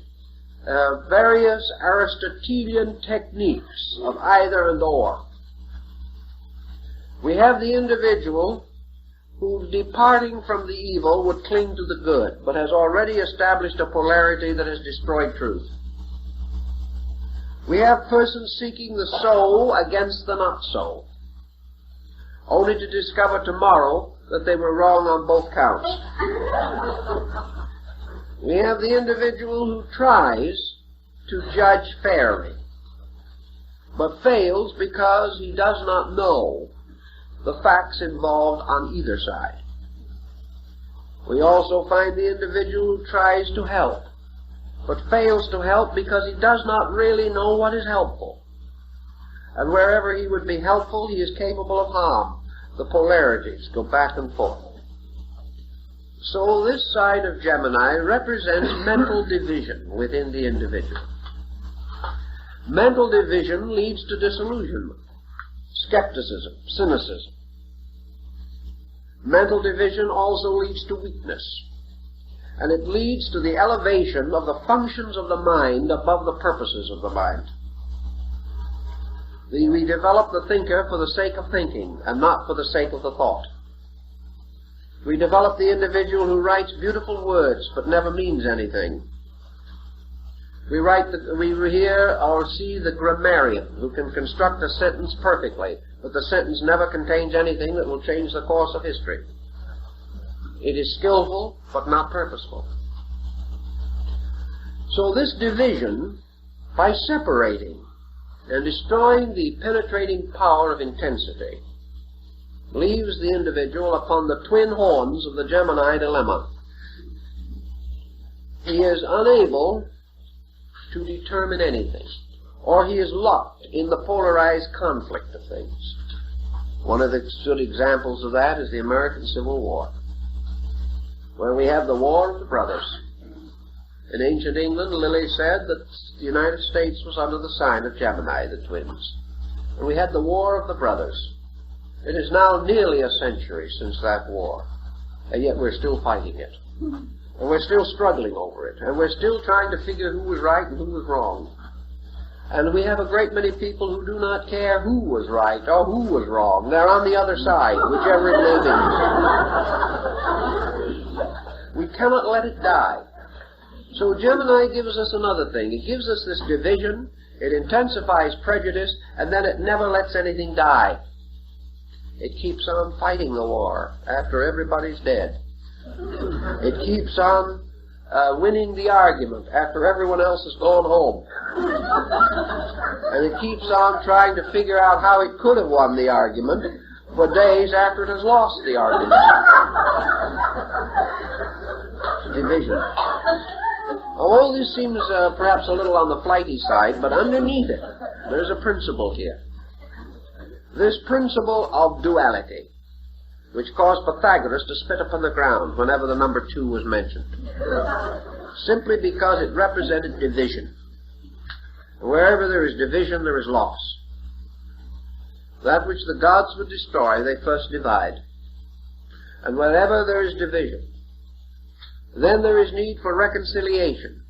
various Aristotelian techniques of either and or. We have the individual who, departing from the evil, would cling to the good, but has already established a polarity that has destroyed truth. We have persons seeking the so against the not so, only to discover tomorrow that they were wrong on both counts. We have the individual who tries to judge fairly, but fails because he does not know the facts involved on either side. We also find the individual who tries to help, but fails to help because he does not really know what is helpful. And wherever he would be helpful, he is capable of harm. The polarities go back and forth. So this side of Gemini represents mental division within the individual. Mental division leads to disillusionment, skepticism, cynicism. Mental division also leads to weakness, and it leads to the elevation of the functions of the mind above the purposes of the mind. We develop the thinker for the sake of thinking and not for the sake of the thought. We develop the individual who writes beautiful words but never means anything. We hear or see the grammarian who can construct a sentence perfectly, but the sentence never contains anything that will change the course of history. It is skillful but not purposeful. So this division, by separating and destroying the penetrating power of intensity, leaves the individual upon the twin horns of the Gemini dilemma. He is unable to determine anything, or he is locked in the polarized conflict of things. One of the good examples of that is the American Civil War, where we have the War of the Brothers. In ancient England, Lilly said that the United States was under the sign of Gemini, the twins. And we had the War of the Brothers. It is now nearly a century since that war, and yet we're still fighting it. And we're still struggling over it, and we're still trying to figure who was right and who was wrong. And we have a great many people who do not care who was right or who was wrong. They're on the other side, whichever it may be. We cannot let it die. So Gemini gives us another thing. It gives us this division, it intensifies prejudice, and then it never lets anything die. It keeps on fighting the war after everybody's dead. It keeps on winning the argument after everyone else has gone home. And it keeps on trying to figure out how it could have won the argument for days after it has lost the argument. Division. All this seems perhaps a little on the flighty side, but underneath it, there's a principle here. This principle of duality, which caused Pythagoras to spit upon the ground whenever the number 2 was mentioned, simply because it represented division. Wherever there is division, there is loss. That which the gods would destroy, they first divide. And wherever there is division, then there is need for reconciliation.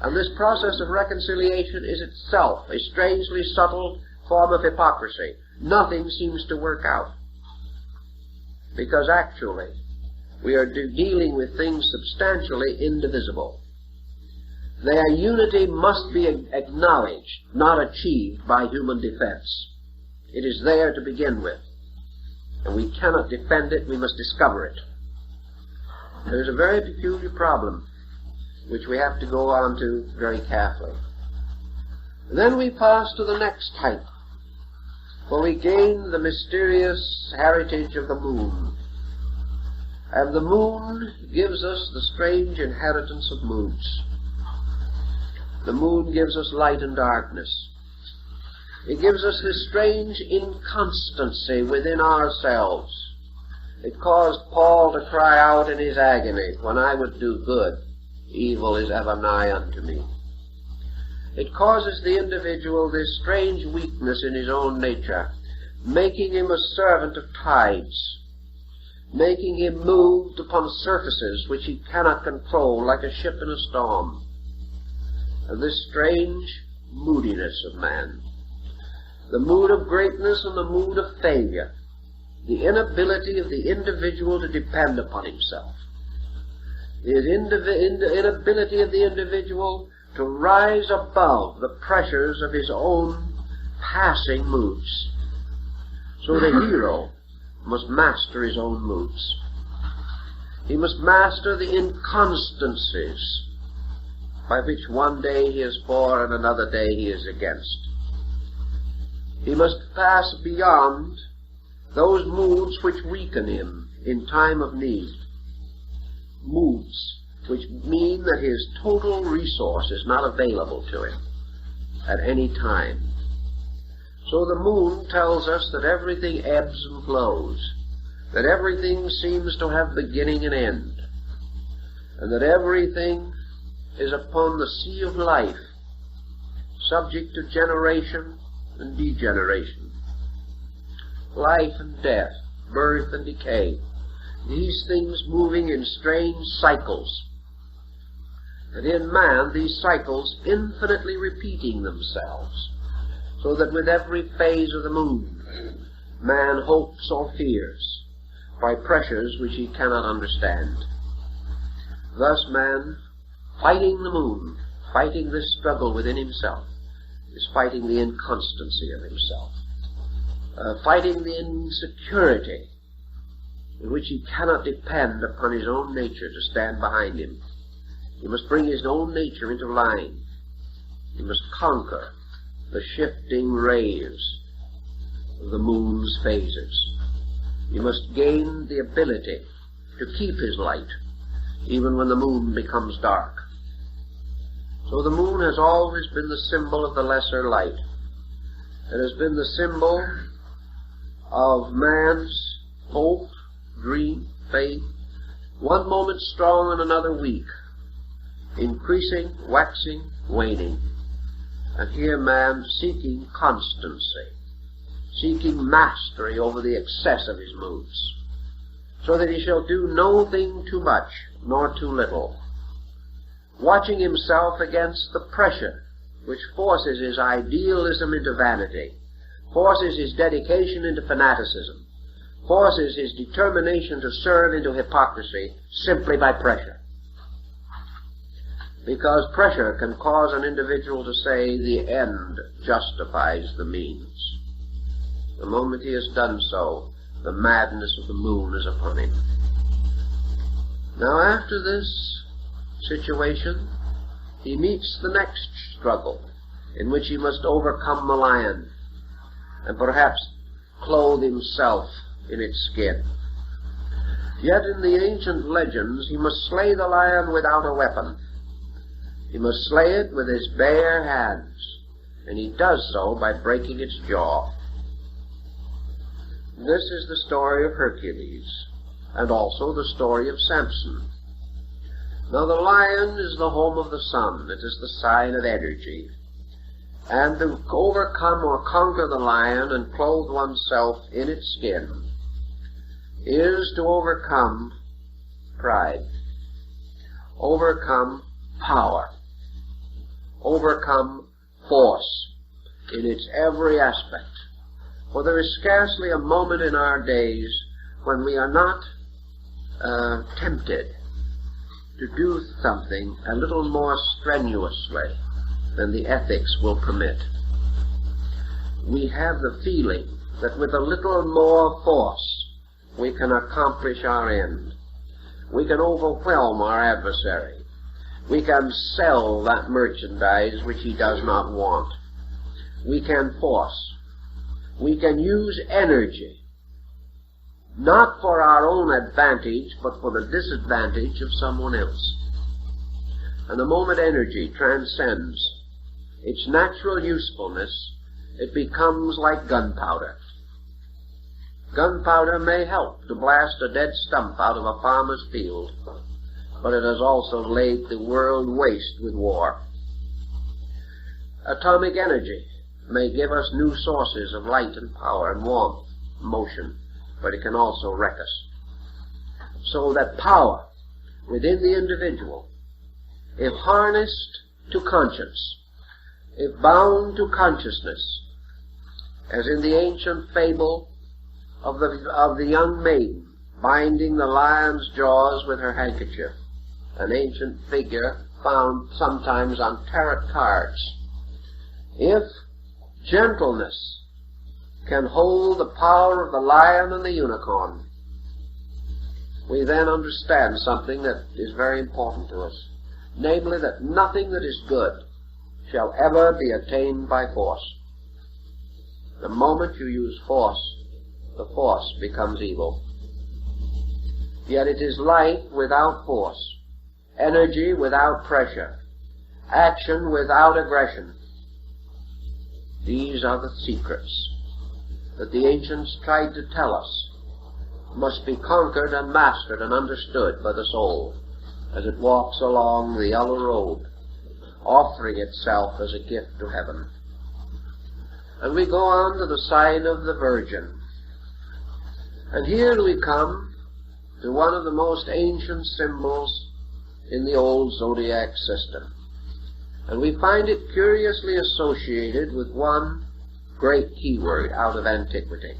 And this process of reconciliation is itself a strangely subtle form of hypocrisy. Nothing seems to work out, because actually we are dealing with things substantially indivisible. Their unity must be acknowledged, not achieved by human defense. It is there to begin with, and we cannot defend it, we must discover it. There is a very peculiar problem which we have to go on to very carefully. Then we pass to the next type, where we gain the mysterious heritage of the moon. And the moon gives us the strange inheritance of moods. The moon gives us light and darkness. It gives us this strange inconstancy within ourselves. It caused Paul to cry out in his agony, "When I would do good, evil is ever nigh unto me." It causes the individual this strange weakness in his own nature, making him a servant of tides, making him moved upon surfaces which he cannot control, like a ship in a storm. And this strange moodiness of man, the mood of greatness and the mood of failure, the inability of the individual to depend upon himself, the inability of the individual to rise above the pressures of his own passing moods. So the hero must master his own moods. He must master the inconstancies by which one day he is for and another day he is against. He must pass beyond those moods which weaken him in time of need. Moods which mean that his total resource is not available to him at any time. So the moon tells us that everything ebbs and flows, that everything seems to have beginning and end, and that everything is upon the sea of life, subject to generation and degeneration, life and death, birth and decay, these things moving in strange cycles, and in man these cycles infinitely repeating themselves, so that with every phase of the moon man hopes or fears by pressures which he cannot understand. Thus man, fighting the moon, fighting this struggle within himself, is fighting the inconstancy of himself, fighting the insecurity in which he cannot depend upon his own nature to stand behind him. He must bring his own nature into line. He must conquer the shifting rays of the moon's phases. He must gain the ability to keep his light even when the moon becomes dark. So the moon has always been the symbol of the lesser light. It has been the symbol of man's hope, dream, faith, one moment strong and another weak, increasing, waxing, waning. And here man seeking constancy, seeking mastery over the excess of his moods, so that he shall do no thing too much nor too little, watching himself against the pressure which forces his idealism into vanity, forces his dedication into fanaticism, forces his determination to serve into hypocrisy simply by pressure. Because pressure can cause an individual to say the end justifies the means. The moment he has done so, the madness of the moon is upon him. Now after this situation, he meets the next struggle, in which he must overcome the lion, and perhaps clothe himself in its skin. Yet in the ancient legends, he must slay the lion without a weapon. He must slay it with his bare hands, and he does so by breaking its jaw. This is the story of Hercules, and also the story of Samson. Now the lion is the home of the sun. It is the sign of energy. And to overcome or conquer the lion and clothe oneself in its skin is to overcome pride, overcome power, overcome force in its every aspect. For there is scarcely a moment in our days when we are not tempted to do something a little more strenuously than the ethics will permit. We have the feeling that with a little more force we can accomplish our end. We can overwhelm our adversary. We can sell that merchandise which he does not want. We can force. We can use energy, not for our own advantage, but for the disadvantage of someone else. And the moment energy transcends its natural usefulness, it becomes like gunpowder. Gunpowder may help to blast a dead stump out of a farmer's field, but it has also laid the world waste with war. Atomic energy may give us new sources of light and power and warmth, motion, but it can also wreck us. So that power within the individual, if harnessed to conscience, if bound to consciousness, as in the ancient fable of the young maiden binding the lion's jaws with her handkerchief, an ancient figure found sometimes on tarot cards. If gentleness can hold the power of the lion and the unicorn, we then understand something that is very important to us, namely that nothing that is good shall ever be attained by force. The moment you use force, the force becomes evil. Yet it is light without force, energy without pressure, action without aggression. These are the secrets that the ancients tried to tell us must be conquered and mastered and understood by the soul as it walks along the yellow road, offering itself as a gift to heaven. And we go on to the sign of the Virgin. And here we come to one of the most ancient symbols in the old zodiac system. And we find it curiously associated with one great keyword out of antiquity.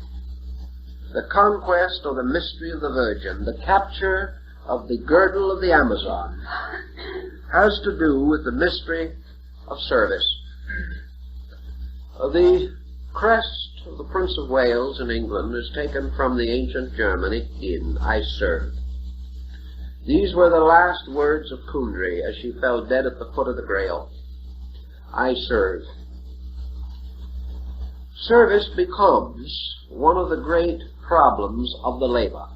The conquest or the mystery of the Virgin, the capture of the girdle of the Amazon, has to do with the mystery of service. The crest of the Prince of Wales in England is taken from the ancient Germany in I serve. These were the last words of Kundry as she fell dead at the foot of the Grail. I serve. Service becomes one of the great problems of the labor.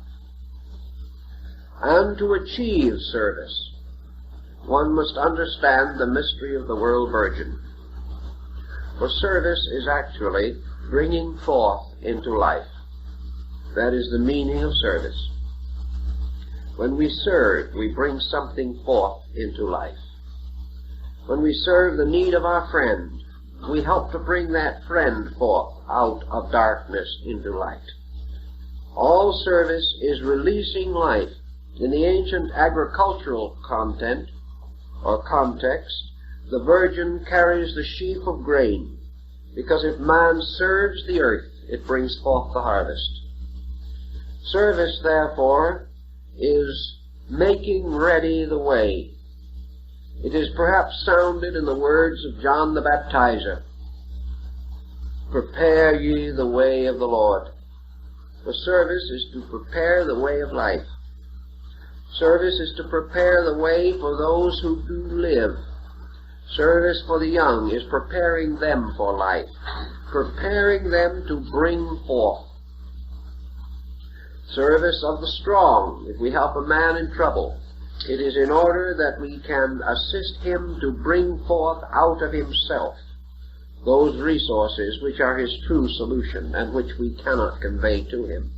And to achieve service, one must understand the mystery of the world virgin. For service is actually bringing forth into life. That is the meaning of service. When we serve, we bring something forth into life. When we serve the need of our friend, we help to bring that friend forth out of darkness into light. All service is releasing life. In the ancient agricultural content or context, the Virgin carries the sheaf of grain, because if man serves the earth, it brings forth the harvest. Service, therefore, is making ready the way. It is perhaps sounded in the words of John the Baptizer, prepare ye the way of the Lord. For service is to prepare the way of life. Service is to prepare the way for those who do live. Service for the young is preparing them for life, preparing them to bring forth. Service of the strong, if we help a man in trouble, it is in order that we can assist him to bring forth out of himself those resources which are his true solution and which we cannot convey to him.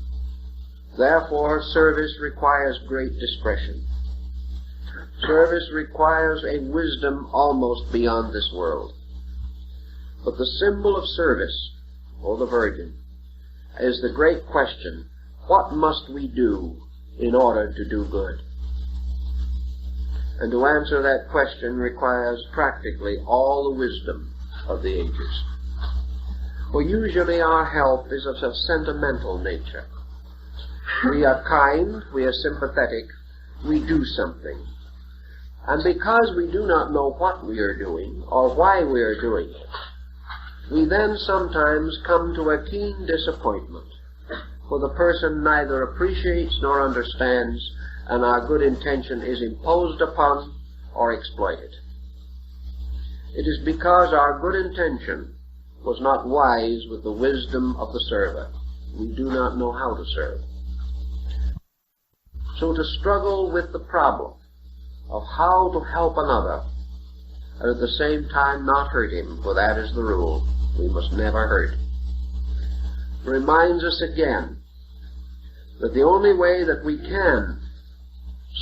Therefore, service requires great discretion. Service requires a wisdom almost beyond this world. But the symbol of service, or the Virgin, is the great question, what must we do in order to do good? And to answer that question requires practically all the wisdom of the ages. For usually our help is of a sentimental nature. We are kind, we are sympathetic, we do something. And because we do not know what we are doing or why we are doing it, we then sometimes come to a keen disappointment, for the person neither appreciates nor understands, and our good intention is imposed upon or exploited. It is because our good intention was not wise with the wisdom of the server. We do not know how to serve. So to struggle with the problem of how to help another, and at the same time not hurt him, for that is the rule, we must never hurt, reminds us again that the only way that we can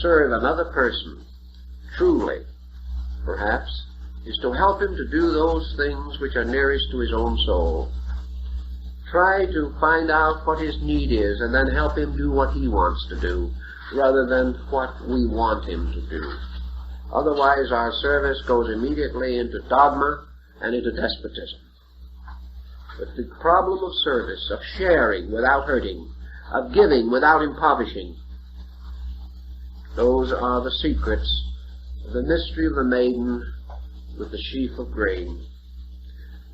serve another person truly, perhaps, is to help him to do those things which are nearest to his own soul. Try to find out what his need is and then help him do what he wants to do, rather than what we want him to do. Otherwise our service goes immediately into dogma and into despotism. But the problem of service, of sharing without hurting, of giving without impoverishing, those are the secrets of the mystery of the maiden with the sheaf of grain.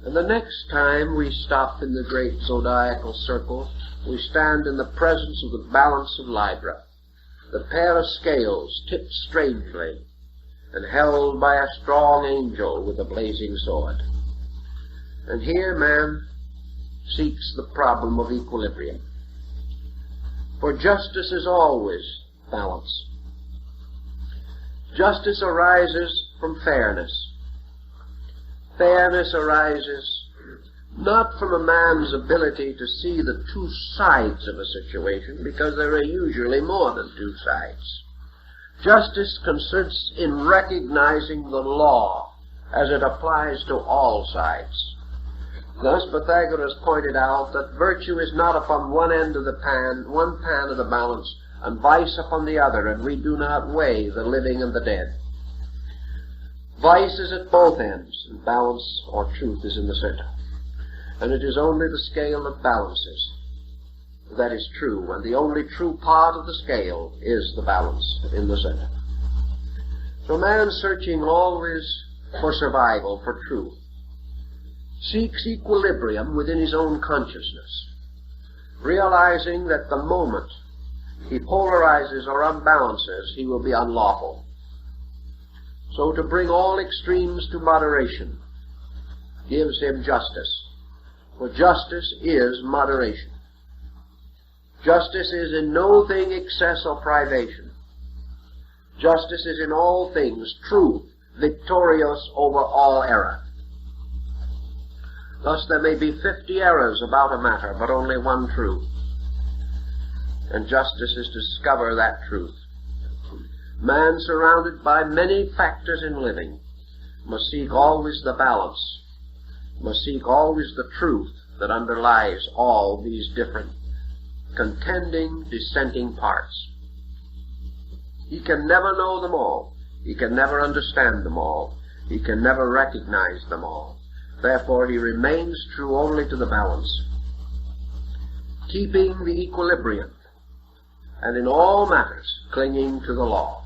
And the next time we stop in the great zodiacal circle, we stand in the presence of the balance of Libra, the pair of scales tipped strangely and held by a strong angel with a blazing sword. And here man seeks the problem of equilibrium. For justice is always balance. Justice arises from fairness. Fairness arises not from a man's ability to see the two sides of a situation, because there are usually more than two sides. Justice consists in recognizing the law as it applies to all sides. Thus Pythagoras pointed out that virtue is not upon one end of the pan, one pan of the balance, and vice upon the other, and we do not weigh the living and the dead. Vice is at both ends, and balance or truth is in the center. And it is only the scale that balances that is true, and the only true part of the scale is the balance in the center. So man, searching always for survival, for truth, seeks equilibrium within his own consciousness, realizing that the moment he polarizes or unbalances, he will be unlawful. So to bring all extremes to moderation gives him justice. For justice is moderation. Justice is in no thing excess or privation. Justice is in all things truth, victorious over all error. Thus there may be 50 errors about a matter, but only one truth. And justice is to discover that truth. Man, surrounded by many factors in living, must seek always the balance, must seek always the truth that underlies all these different contending, dissenting parts. He can never know them all. He can never understand them all. He can never recognize them all. Therefore, he remains true only to the balance, keeping the equilibrium, and in all matters clinging to the law.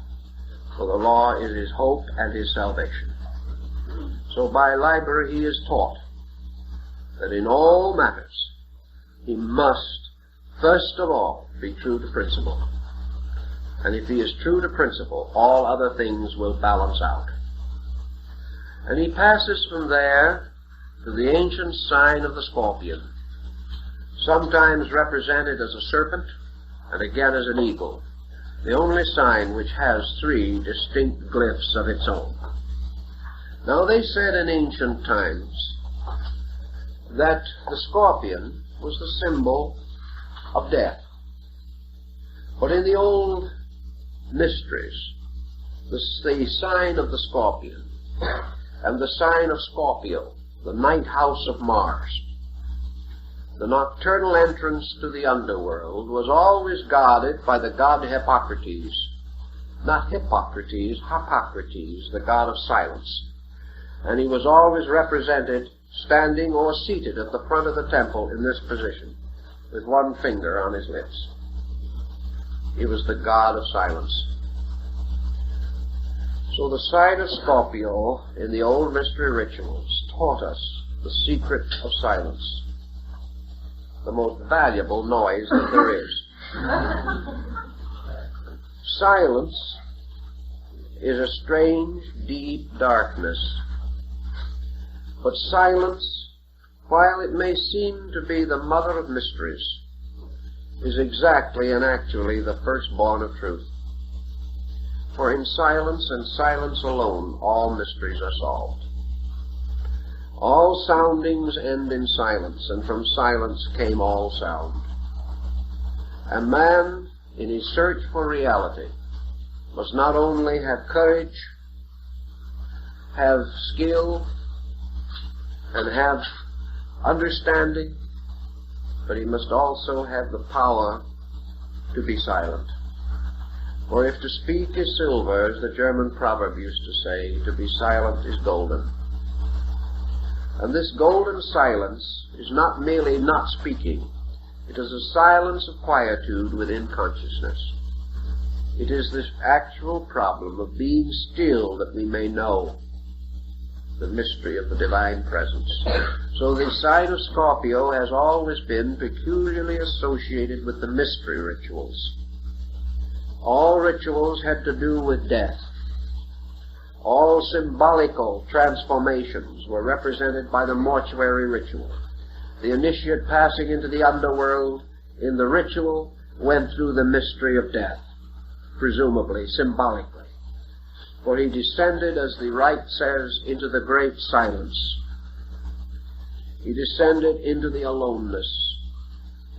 For the law is his hope and his salvation. So by Liber he is taught that in all matters he must, first of all, be true to principle. And if he is true to principle, all other things will balance out. And he passes from there to the ancient sign of the scorpion, sometimes represented as a serpent and again as an eagle, the only sign which has three distinct glyphs of its own. Now they said in ancient times that the scorpion was the symbol of death. But in the old mysteries, the sign of the scorpion and the sign of Scorpio, the ninth house of Mars, the nocturnal entrance to the underworld, was always guarded by the god Hippocrates. Not Hippocrates, Hippocrates, the god of silence. And he was always represented standing or seated at the front of the temple in this position, with one finger on his lips. He was the god of silence. So the sign of Scorpio in the old mystery rituals taught us the secret of silence, the most valuable noise that there is. Silence is a strange, deep darkness. But silence, while it may seem to be the mother of mysteries, is exactly and actually the firstborn of truth. For in silence and silence alone, all mysteries are solved. All soundings end in silence, and from silence came all sound. And man, in his search for reality, must not only have courage, have skill, and have understanding, but he must also have the power to be silent. For if to speak is silver, as the German proverb used to say, to be silent is golden. And this golden silence is not merely not speaking. It is a silence of quietude within consciousness. It is this actual problem of being still that we may know the mystery of the divine presence. So the sign of Scorpio has always been peculiarly associated with the mystery rituals. All rituals had to do with death. All symbolical transformations were represented by the mortuary ritual. The initiate passing into the underworld in the ritual went through the mystery of death, presumably, symbolically. For he descended, as the rite says, into the great silence. He descended into the aloneness,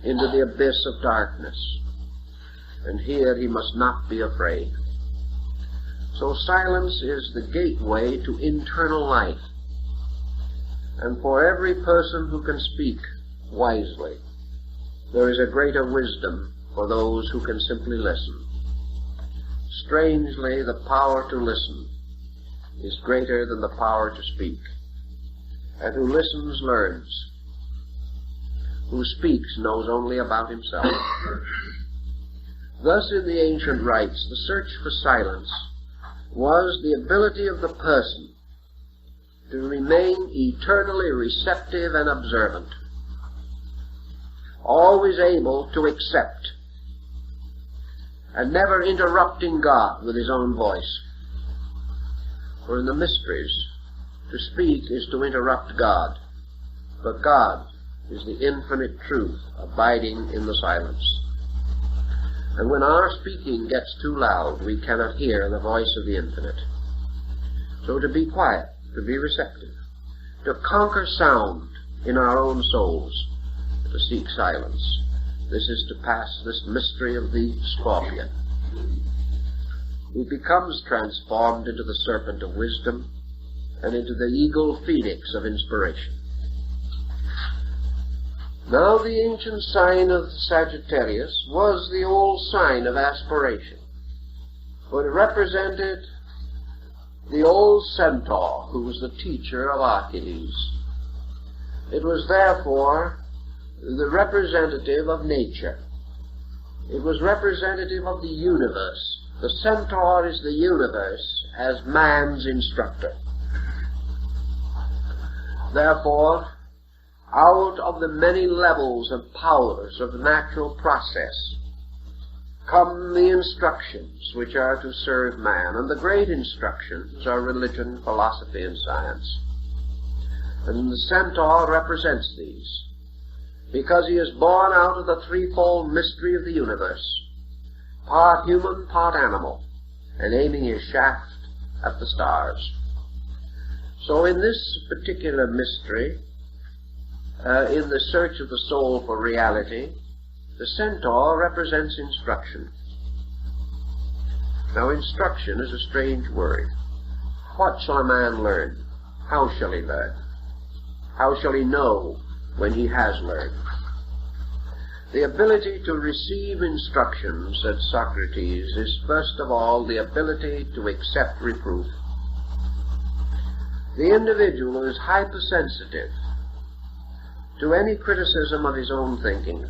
into the abyss of darkness. And here he must not be afraid. So silence is the gateway to internal life. And for every person who can speak wisely, there is a greater wisdom for those who can simply listen. Strangely, the power to listen is greater than the power to speak. And who listens learns. Who speaks knows only about himself. Thus, in the ancient rites, the search for silence was the ability of the person to remain eternally receptive and observant, always able to accept, and never interrupting God with his own voice. For in the mysteries, to speak is to interrupt God, but God is the infinite truth abiding in the silence. And when our speaking gets too loud, we cannot hear the voice of the infinite. So to be quiet, to be receptive, to conquer sound in our own souls, to seek silence, this is to pass this mystery of the scorpion, who becomes transformed into the serpent of wisdom and into the eagle phoenix of inspiration. Now the ancient sign of Sagittarius was the old sign of aspiration, for it represented the old centaur who was the teacher of Achilles. It was therefore the representative of nature. It was representative of the universe. The centaur is the universe as man's instructor. Therefore, out of the many levels and powers of the natural process come the instructions which are to serve man, and the great instructions are religion, philosophy, and science. And the centaur represents these, because he is born out of the threefold mystery of the universe, part human, part animal, and aiming his shaft at the stars. So in this particular mystery, in the search of the soul for reality, the centaur represents instruction. Now, instruction is a strange word. What shall a man learn? How shall he learn? How shall he know when he has learned? The ability to receive instruction, said Socrates, is first of all the ability to accept reproof. The individual is hypersensitive to any criticism of his own thinking,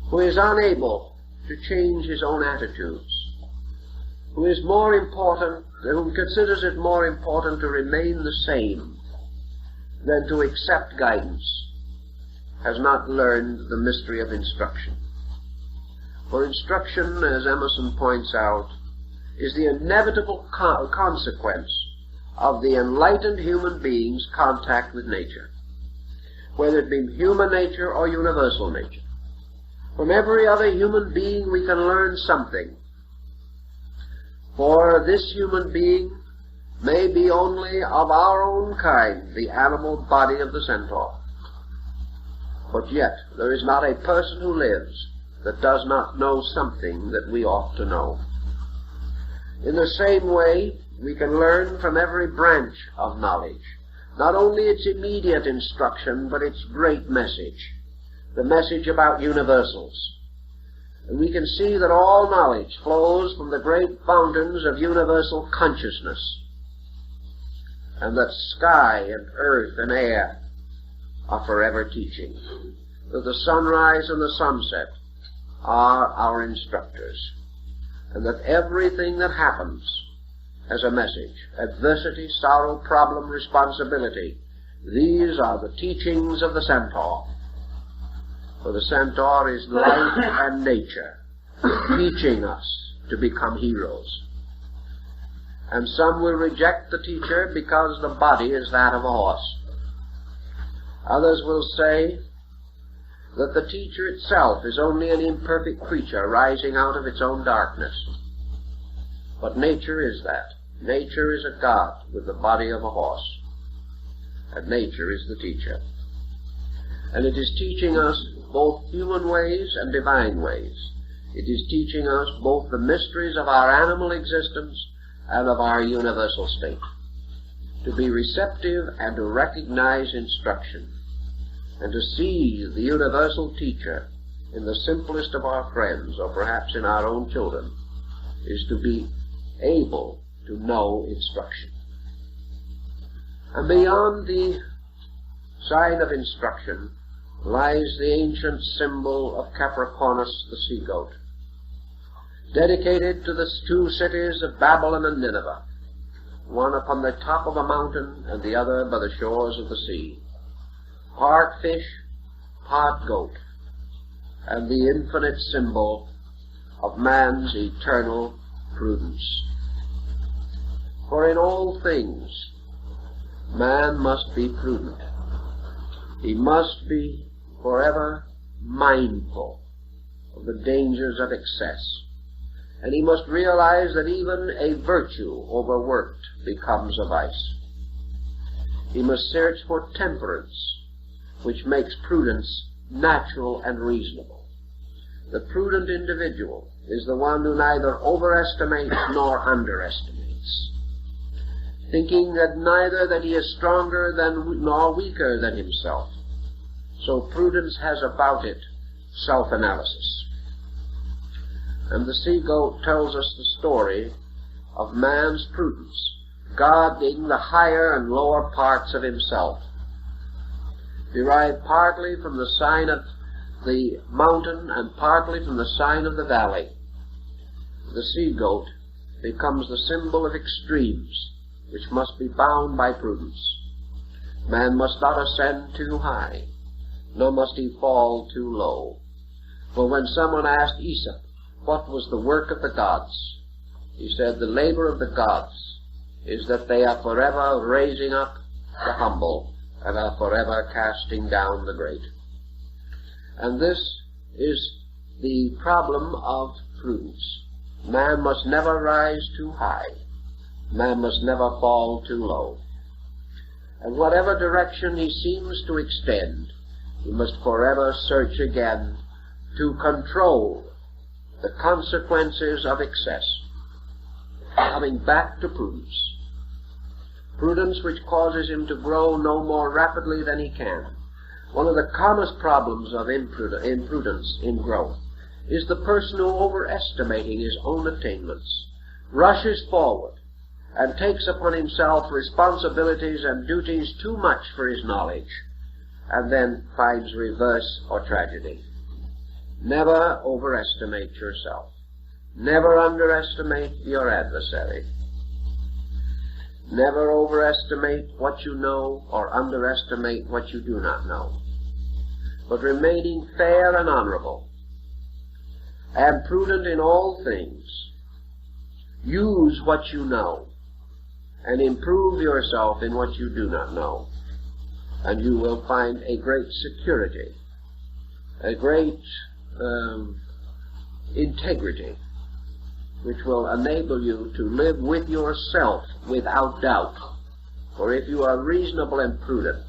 who is unable to change his own attitudes, who considers it more important to remain the same than to accept guidance, has not learned the mystery of instruction. For instruction, as Emerson points out, is the inevitable consequence of the enlightened human being's contact with nature, whether it be human nature or universal nature. From every other human being we can learn something, for this human being may be only of our own kind, the animal body of the centaur. But yet there is not a person who lives that does not know something that we ought to know. In the same way, we can learn from every branch of knowledge, not only its immediate instruction, but its great message, the message about universals. And we can see that all knowledge flows from the great fountains of universal consciousness, and that sky and earth and air are forever teaching, that the sunrise and the sunset are our instructors, and that everything that happens has a message. Adversity, sorrow, problem, responsibility. These are the teachings of the centaur. For the centaur is life and nature, teaching us to become heroes. And some will reject the teacher because the body is that of a horse. Others will say that the teacher itself is only an imperfect creature rising out of its own darkness. But nature is that. Nature is a god with the body of a horse. And nature is the teacher. And it is teaching us both human ways and divine ways. It is teaching us both the mysteries of our animal existence and of our universal state. To be receptive and to recognize instruction, and to see the universal teacher in the simplest of our friends, or perhaps in our own children, is to be able to know instruction. And beyond the sign of instruction lies the ancient symbol of Capricornus, the sea-goat, dedicated to the two cities of Babylon and Nineveh, one upon the top of a mountain and the other by the shores of the sea. Part fish, part goat, and the infinite symbol of man's eternal prudence. For in all things, man must be prudent. He must be forever mindful of the dangers of excess. And he must realize that even a virtue overworked becomes a vice. He must search for temperance, which makes prudence natural and reasonable. The prudent individual is the one who neither overestimates nor underestimates, thinking that neither that he is stronger than nor weaker than himself. So prudence has about it self-analysis. And the sea-goat tells us the story of man's prudence, guarding the higher and lower parts of himself, derived partly from the sign of the mountain and partly from the sign of the valley. The sea-goat becomes the symbol of extremes, which must be bound by prudence. Man must not ascend too high, nor must he fall too low. For when someone asked Aesop what was the work of the gods, he said, the labor of the gods is that they are forever raising up the humble and are forever casting down the great. And this is the problem of prudence. Man must never rise too high. Man must never fall too low. And whatever direction he seems to extend, he must forever search again to control the consequences of excess, coming back to prudence. Prudence which causes him to grow no more rapidly than he can. One of the commonest problems of imprudence in growth is the person who, overestimating his own attainments, rushes forward and takes upon himself responsibilities and duties too much for his knowledge, and then finds reverse or tragedy. Never overestimate yourself. Never underestimate your adversary. Never overestimate what you know or underestimate what you do not know, but remaining fair and honorable and prudent in all things. Use what you know and improve yourself in what you do not know, and you will find a great security, a great integrity, which will enable you to live with yourself without doubt. For if you are reasonable and prudent,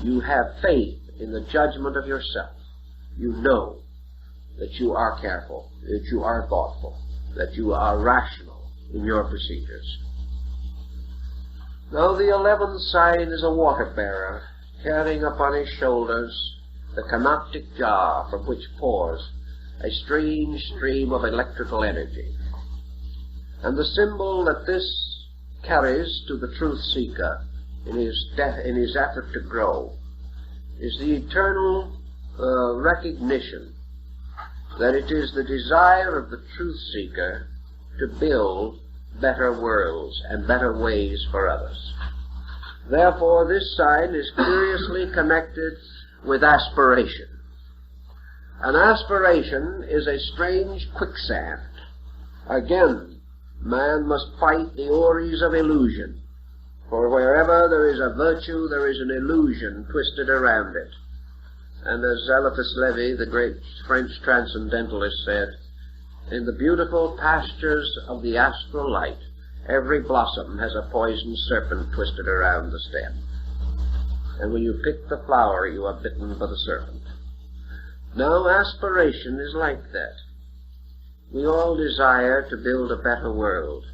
you have faith in the judgment of yourself. You know that you are careful, that you are thoughtful, that you are rational in your procedures. Now the 11th sign is a water-bearer, carrying upon his shoulders the canoptic jar from which pours a strange stream of electrical energy. And the symbol that this carries to the truth seeker in his effort to grow is the eternal recognition that it is the desire of the truth seeker to build better worlds and better ways for others. Therefore, this sign is curiously connected with aspiration. An aspiration is a strange quicksand. Again, man must fight the Aries of illusion For wherever there is a virtue, there is an illusion twisted around it. And as Eliphas Levi, the great French transcendentalist, said, in the beautiful pastures of the astral light, every blossom has a poisoned serpent twisted around the stem. And when you pick the flower, you are bitten by the serpent. Now, aspiration is like that. We all desire to build a better world.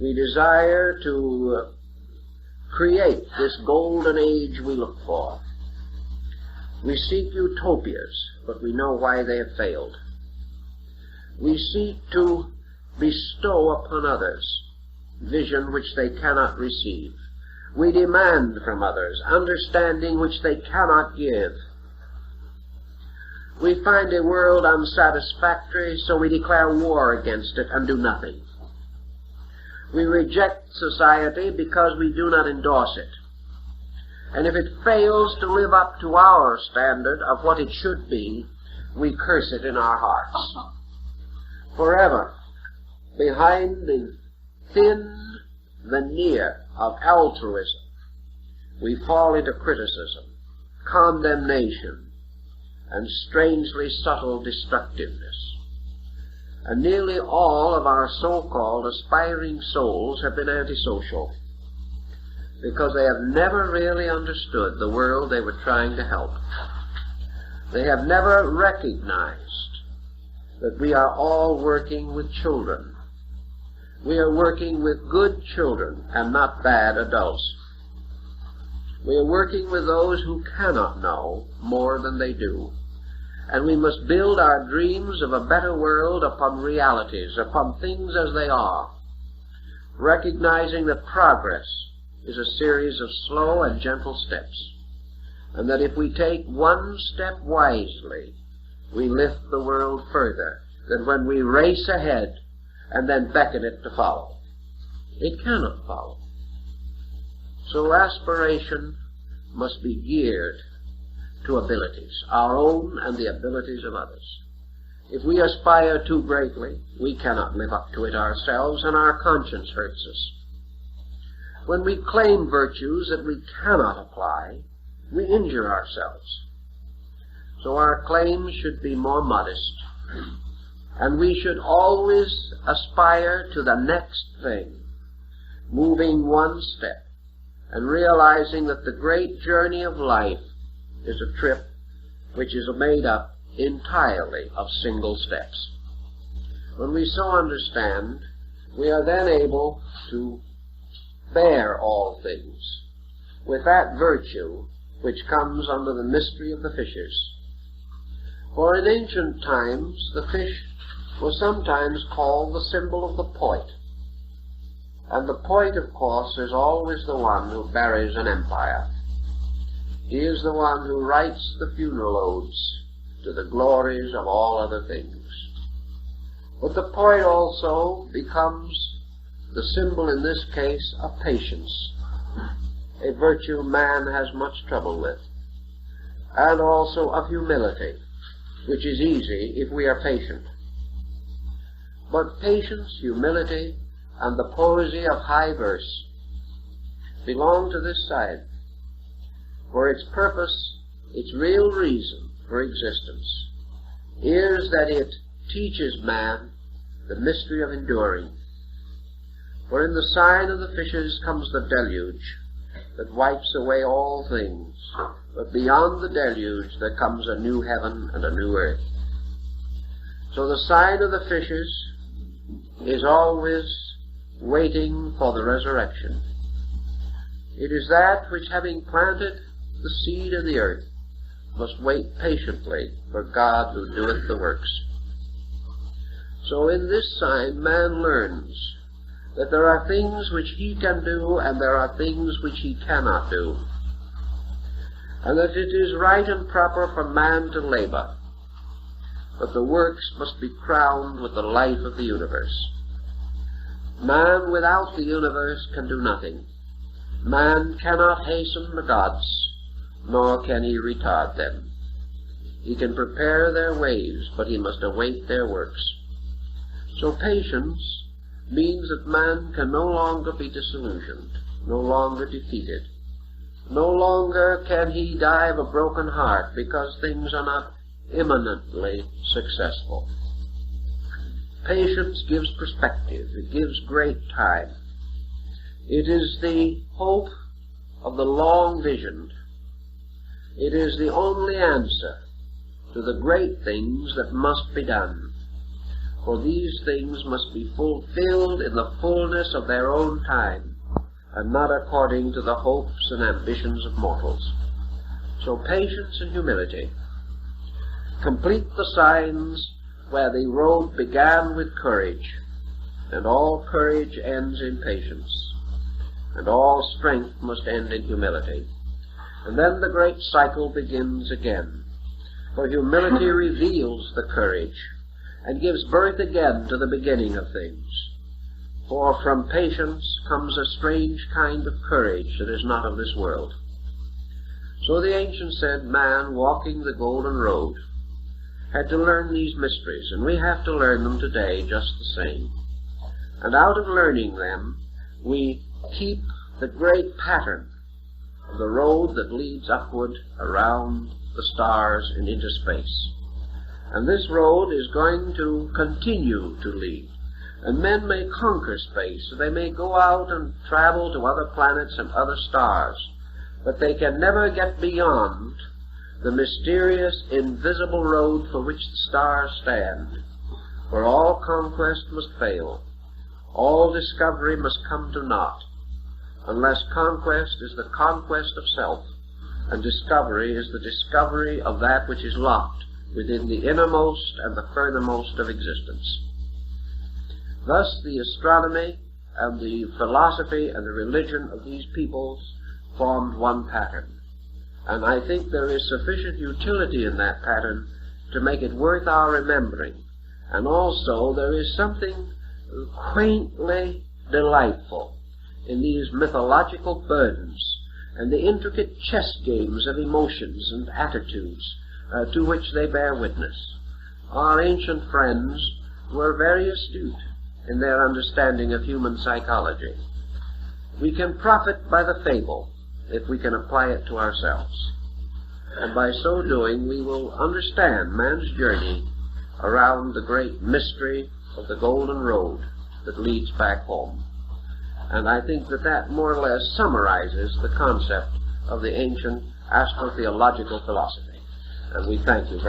We desire to create this golden age we look for. We seek utopias, but we know why they have failed. We seek to bestow upon others vision which they cannot receive. We demand from others understanding which they cannot give. We find a world unsatisfactory, so we declare war against it and do nothing. We reject society because we do not endorse it. And if it fails to live up to our standard of what it should be, we curse it in our hearts. Forever, behind the thin veneer of altruism, we fall into criticism, condemnation, and strangely subtle destructiveness. And nearly all of our so-called aspiring souls have been antisocial, because they have never really understood the world they were trying to help. They have never recognized that we are all working with children. We are working with good children and not bad adults. We are working with those who cannot know more than they do. And we must build our dreams of a better world upon realities, upon things as they are, recognizing that progress is a series of slow and gentle steps, and that if we take one step wisely, we lift the world further than when we race ahead and then beckon it to follow. It cannot follow. So aspiration must be geared to abilities, our own and the abilities of others. If we aspire too greatly, we cannot live up to it ourselves, and our conscience hurts us. When we claim virtues that we cannot apply, we injure ourselves. So our claims should be more modest, and we should always aspire to the next thing, moving one step, and realizing that the great journey of life is a trip which is made up entirely of single steps. When we so understand, we are then able to bear all things with that virtue which comes under the mystery of the fishes. For in ancient times, the fish was sometimes called the symbol of the poet. And the poet, of course, is always the one who buries an empire. He is the one who writes the funeral odes to the glories of all other things. But the poet also becomes the symbol, in this case, of patience, a virtue man has much trouble with, and also of humility, which is easy if we are patient. But patience, humility, and the poesy of high verse belong to this side, for its purpose, its real reason for existence, is that it teaches man the mystery of enduring. For in the sign of the fishes comes the deluge that wipes away all things, but beyond the deluge there comes a new heaven and a new earth. So the sign of the fishes is always waiting for the resurrection. It is that which, having planted the seed in the earth, must wait patiently for God who doeth the works. So in this sign man learns that there are things which he can do and there are things which he cannot do, and that it is right and proper for man to labor, but the works must be crowned with the life of the universe. Man without the universe can do nothing. Man cannot hasten the gods, nor can he retard them. He can prepare their ways, but he must await their works. So patience means that man can no longer be disillusioned. no longer defeated. No longer can he die of a broken heart because things are not imminently successful. Patience gives perspective. It gives great time. It is the hope of the long visioned. It is the only answer to the great things that must be done. For these things must be fulfilled in the fullness of their own time, and not according to the hopes and ambitions of mortals. So patience and humility complete the signs where the road began with courage, and all courage ends in patience, and all strength must end in humility. And then the great cycle begins again, for humility reveals the courage, and gives birth again to the beginning of things. For from patience comes a strange kind of courage that is not of this world. So the ancients said man walking the golden road had to learn these mysteries, and we have to learn them today just the same. And out of learning them, we keep the great pattern of the road that leads upward around the stars and into space. And this road is going to continue to lead. And men may conquer space, so they may go out and travel to other planets and other stars, but they can never get beyond the mysterious, invisible road for which the stars stand. For all conquest must fail. All discovery must come to naught, unless conquest is the conquest of self, and discovery is the discovery of that which is locked within the innermost and the furthermost of existence. Thus the astronomy and the philosophy and the religion of these peoples formed one pattern. And I think there is sufficient utility in that pattern to make it worth our remembering. And also there is something quaintly delightful in these mythological burdens and the intricate chess games of emotions and attitudes to which they bear witness. Our ancient friends were very astute in their understanding of human psychology. We can profit by the fable if we can apply it to ourselves. And by so doing, we will understand man's journey around the great mystery of the golden road that leads back home. And I think that that more or less summarizes the concept of the ancient astrotheological philosophy. And we thank you very much.